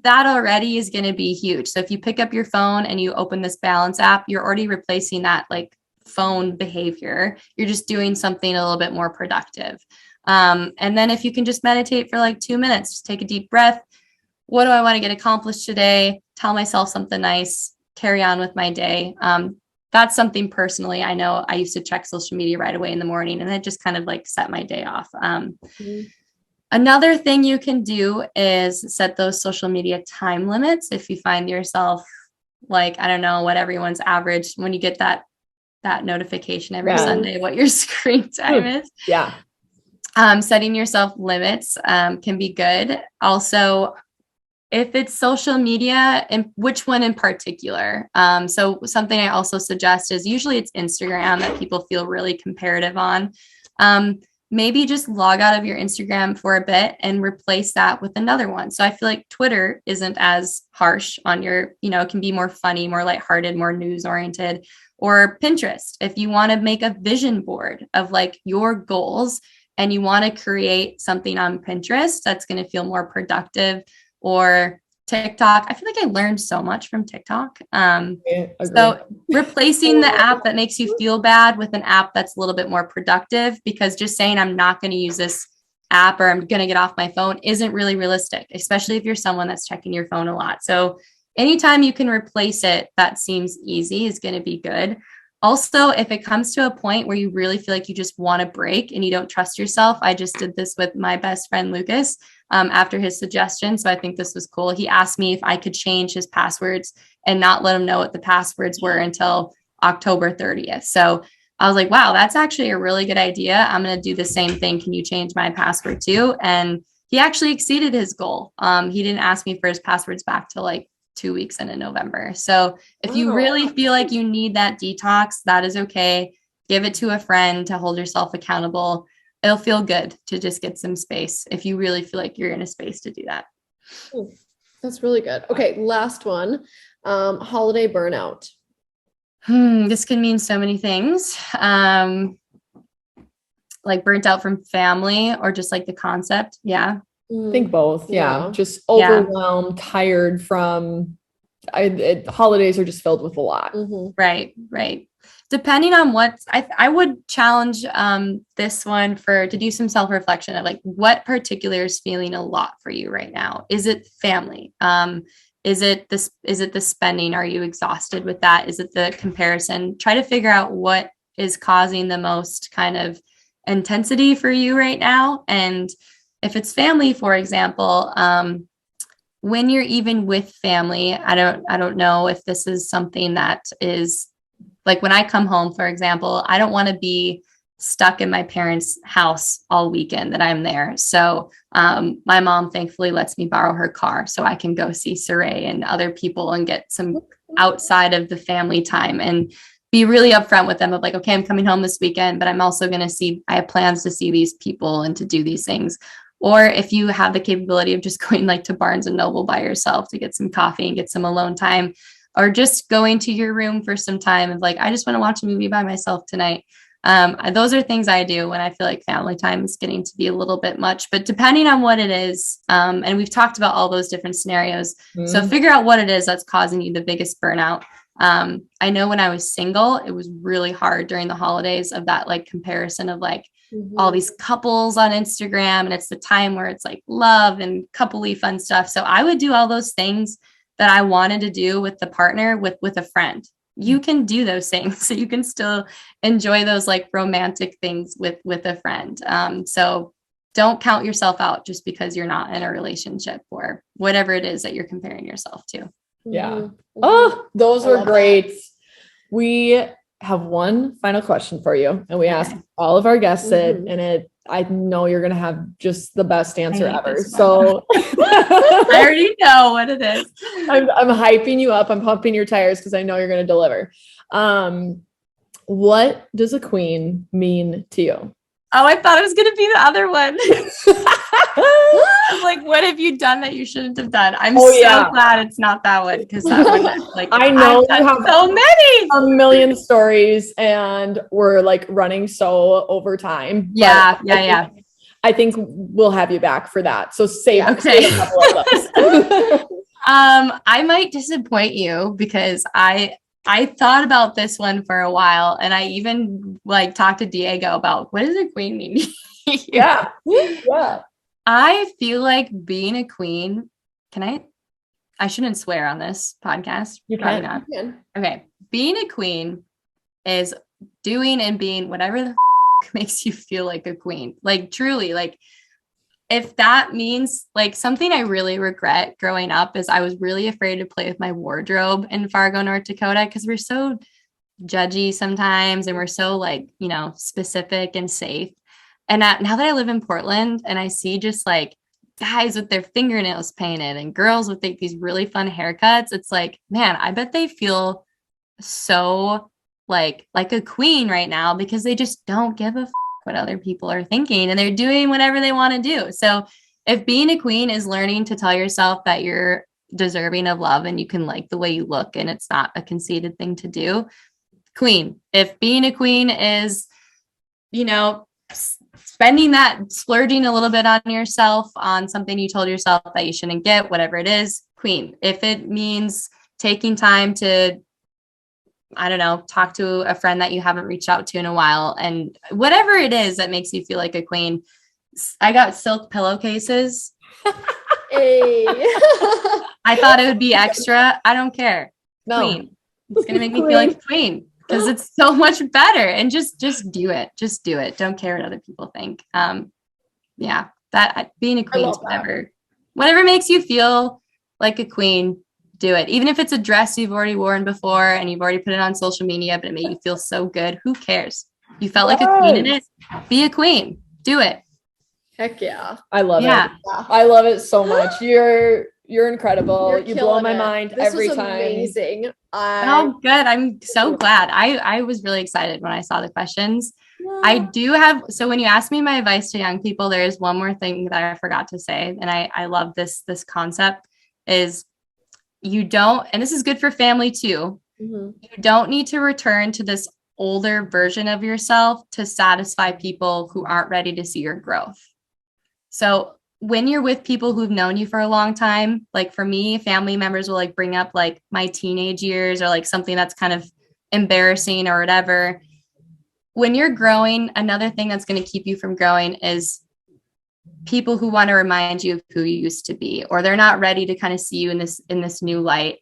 that already is going to be huge. So if you pick up your phone and you open this Balance app, you're already replacing that like phone behavior. You're just doing something a little bit more productive. And then if you can just meditate for like 2 minutes, just take a deep breath. What do I want to get accomplished today? Tell myself something nice, carry on with my day. That's something personally, I know I used to check social media right away in the morning, and it just kind of like set my day off. Another thing you can do is set those social media time limits. If you find yourself like, I don't know what everyone's average, when you get that notification every Sunday, what your screen time is. Yeah. Setting yourself limits can be good. Also, if it's social media, and which one in particular? So something I also suggest is usually it's Instagram that people feel really comparative on. Maybe just log out of your Instagram for a bit and replace that with another one. So I feel like Twitter isn't as harsh on your, it can be more funny, more lighthearted, more news oriented. Or Pinterest, if you want to make a vision board of like your goals and you want to create something on Pinterest that's going to feel more productive. Or TikTok. I feel like I learned so much from TikTok. So replacing the app that makes you feel bad with an app that's a little bit more productive, because just saying I'm not going to use this app or I'm going to get off my phone isn't really realistic, especially if you're someone that's checking your phone a lot. So anytime you can replace it, that seems easy, is going to be good. Also, if it comes to a point where you really feel like you just want to break and you don't trust yourself, I just did this with my best friend, Lucas, after his suggestion. So I think this was cool. He asked me if I could change his passwords and not let him know what the passwords were until October 30th. So I was like, wow, that's actually a really good idea. I'm going to do the same thing. Can you change my password too? And he actually exceeded his goal. He didn't ask me for his passwords back till like 2 weeks into November. So if you really feel like you need that detox, that is okay. Give it to a friend to hold yourself accountable. It'll feel good to just get some space if you really feel like you're in a space to do that. That's really good. Okay, last one. Holiday burnout. This can mean so many things. Like burnt out from family or just like the concept. Yeah. I think both. Yeah. Just overwhelmed, tired from holidays are just filled with a lot. Mm-hmm. Right. Depending on what I would challenge this one to do some self-reflection of like what particular is feeling a lot for you right now. Is it family? Is it the spending? Are you exhausted with that? Is it the comparison? Try to figure out what is causing the most kind of intensity for you right now. And if it's family, for example, when you're even with family, I don't know if this is something that is like when I come home, for example, I don't want to be stuck in my parents' house all weekend that I'm there. So my mom thankfully lets me borrow her car so I can go see Sarae and other people and get some outside of the family time and be really upfront with them of like, okay, I'm coming home this weekend, but I'm also going to I have plans to see these people and to do these things. Or if you have the capability of just going like to Barnes and Noble by yourself to get some coffee and get some alone time, or just going to your room for some time and like, I just want to watch a movie by myself tonight. Those are things I do when I feel like family time is getting to be a little bit much, but depending on what it is, and we've talked about all those different scenarios. So figure out what it is that's causing you the biggest burnout. I know when I was single, it was really hard during the holidays of that like comparison of like all these couples on Instagram. And it's the time where it's like love and coupley fun stuff. So I would do all those things that I wanted to do with the partner with a friend. You can do those things. So you can still enjoy those like romantic things with a friend. So don't count yourself out just because you're not in a relationship or whatever it is that you're comparing yourself to. Yeah. Oh, those were great. We have one final question for you, and we ask all of our guests it, and I know you're going to have just the best answer ever. So I already know what it is. I'm hyping you up. I'm pumping your tires because I know you're going to deliver. What does a queen mean to you? Oh, I thought it was going to be the other one. I'm like, what have you done that you shouldn't have done? I'm glad it's not that one, because that one, like, I know you have so many, a million stories, and we're like running so over time. Yeah. I think we'll have you back for that. So save a couple of those. I might disappoint you because I thought about this one for a while, and I even like talked to Diego about what does a queen mean? Yeah. I feel like being a queen, I shouldn't swear on this podcast. You Probably can. not. You can. Okay. Being a queen is doing and being whatever the makes you feel like a queen. Like truly, like if that means like something I really regret growing up is I was really afraid to play with my wardrobe in Fargo, North Dakota, because we're so judgy sometimes and we're so like, you know, specific and safe. And now that I live in Portland and I see just like guys with their fingernails painted and girls with like these really fun haircuts, it's like, man, I bet they feel so like a queen right now because they just don't give a what other people are thinking and they're doing whatever they want to do. So if being a queen is learning to tell yourself that you're deserving of love and you can like the way you look and it's not a conceited thing to do, queen. If being a queen is, you know, splurging a little bit on yourself on something you told yourself that you shouldn't get, whatever it is, queen. If it means taking time to, I don't know, talk to a friend that you haven't reached out to in a while, and whatever it is that makes you feel like a queen. I got silk pillowcases. Hey. I thought it would be extra. I don't care. No. Queen. It's going to make me feel like a queen because it's so much better. And just do it. Just do it. Don't care what other people think. Yeah, that being a queen is whatever makes you feel like a queen. Do it. Even if it's a dress you've already worn before and you've already put it on social media, but it made you feel so good. Who cares? You felt like a queen in it. Be a queen. Do it. Heck yeah. I love it. I love it so much. You're incredible. You blow my mind every time. Amazing. Oh, good. I'm so glad. I was really excited when I saw the questions. Yeah. I do have, so when you ask me my advice to young people, there is one more thing that I forgot to say. And I love this concept is you don't, and this is good for family too. Mm-hmm. You don't need to return to this older version of yourself to satisfy people who aren't ready to see your growth. So when you're with people who've known you for a long time, like for me, family members will like bring up like my teenage years or like something that's kind of embarrassing or whatever. When you're growing, another thing that's going to keep you from growing is people who want to remind you of who you used to be, or they're not ready to kind of see you in this new light.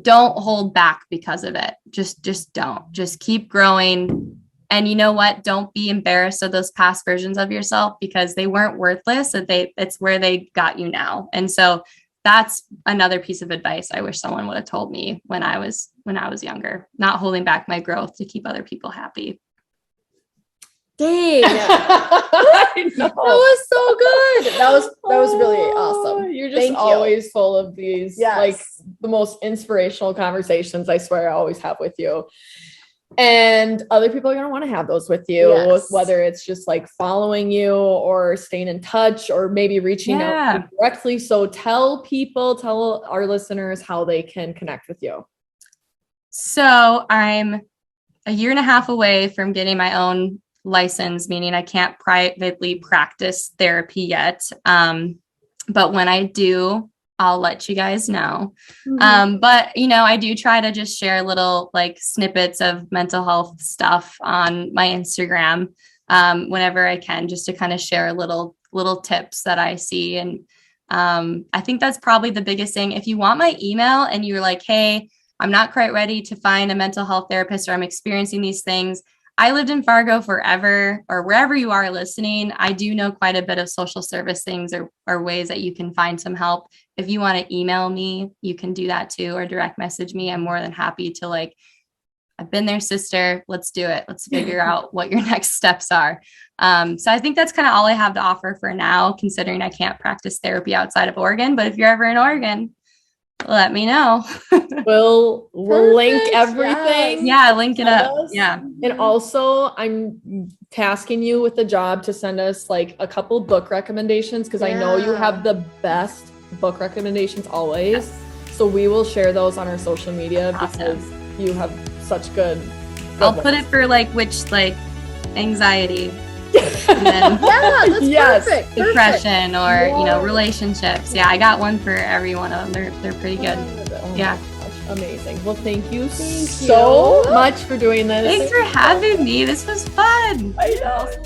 Don't hold back because of it. Just don't. Just keep growing. And you know what? Don't be embarrassed of those past versions of yourself because they weren't worthless. It's where they got you now. And so that's another piece of advice I wish someone would have told me when I was younger, not holding back my growth to keep other people happy. Dang. That was so good. That was really awesome. You're just always full of these like the most inspirational conversations I swear I always have with you. And other people are going to want to have those with you, whether it's just like following you or staying in touch or maybe reaching out directly. So tell our listeners how they can connect with you. So I'm a year and a half away from getting my own license, meaning I can't privately practice therapy yet. But when I do, I'll let you guys know. Mm-hmm. But, you know, I do try to just share little like snippets of mental health stuff on my Instagram whenever I can, just to kind of share little tips that I see. And I think that's probably the biggest thing. If you want my email and you're like, hey, I'm not quite ready to find a mental health therapist or I'm experiencing these things. I lived in Fargo forever, or wherever you are listening. I do know quite a bit of social service things or ways that you can find some help. If you want to email me, you can do that too, or direct message me. I'm more than happy to like, I've been there, sister. Let's do it. Let's figure out what your next steps are. So I think that's kind of all I have to offer for now, considering I can't practice therapy outside of Oregon. But if you're ever in Oregon, let me know. We'll link Perfect, everything. Yeah, link it Send up. us. Yeah. And also, I'm tasking you with the job to send us like a couple book recommendations because I know you have the best book recommendations always. Yes. So we will share those on our social media Awesome. because you have such good. I'll put it for like which like anxiety, and then Yeah, that's perfect. depression, or you know, relationships. Yeah, I got one for every one of them. They're pretty good. Oh my Yeah. gosh, amazing. Well, thank you so much for doing this. Thanks for having me. This was fun. I know.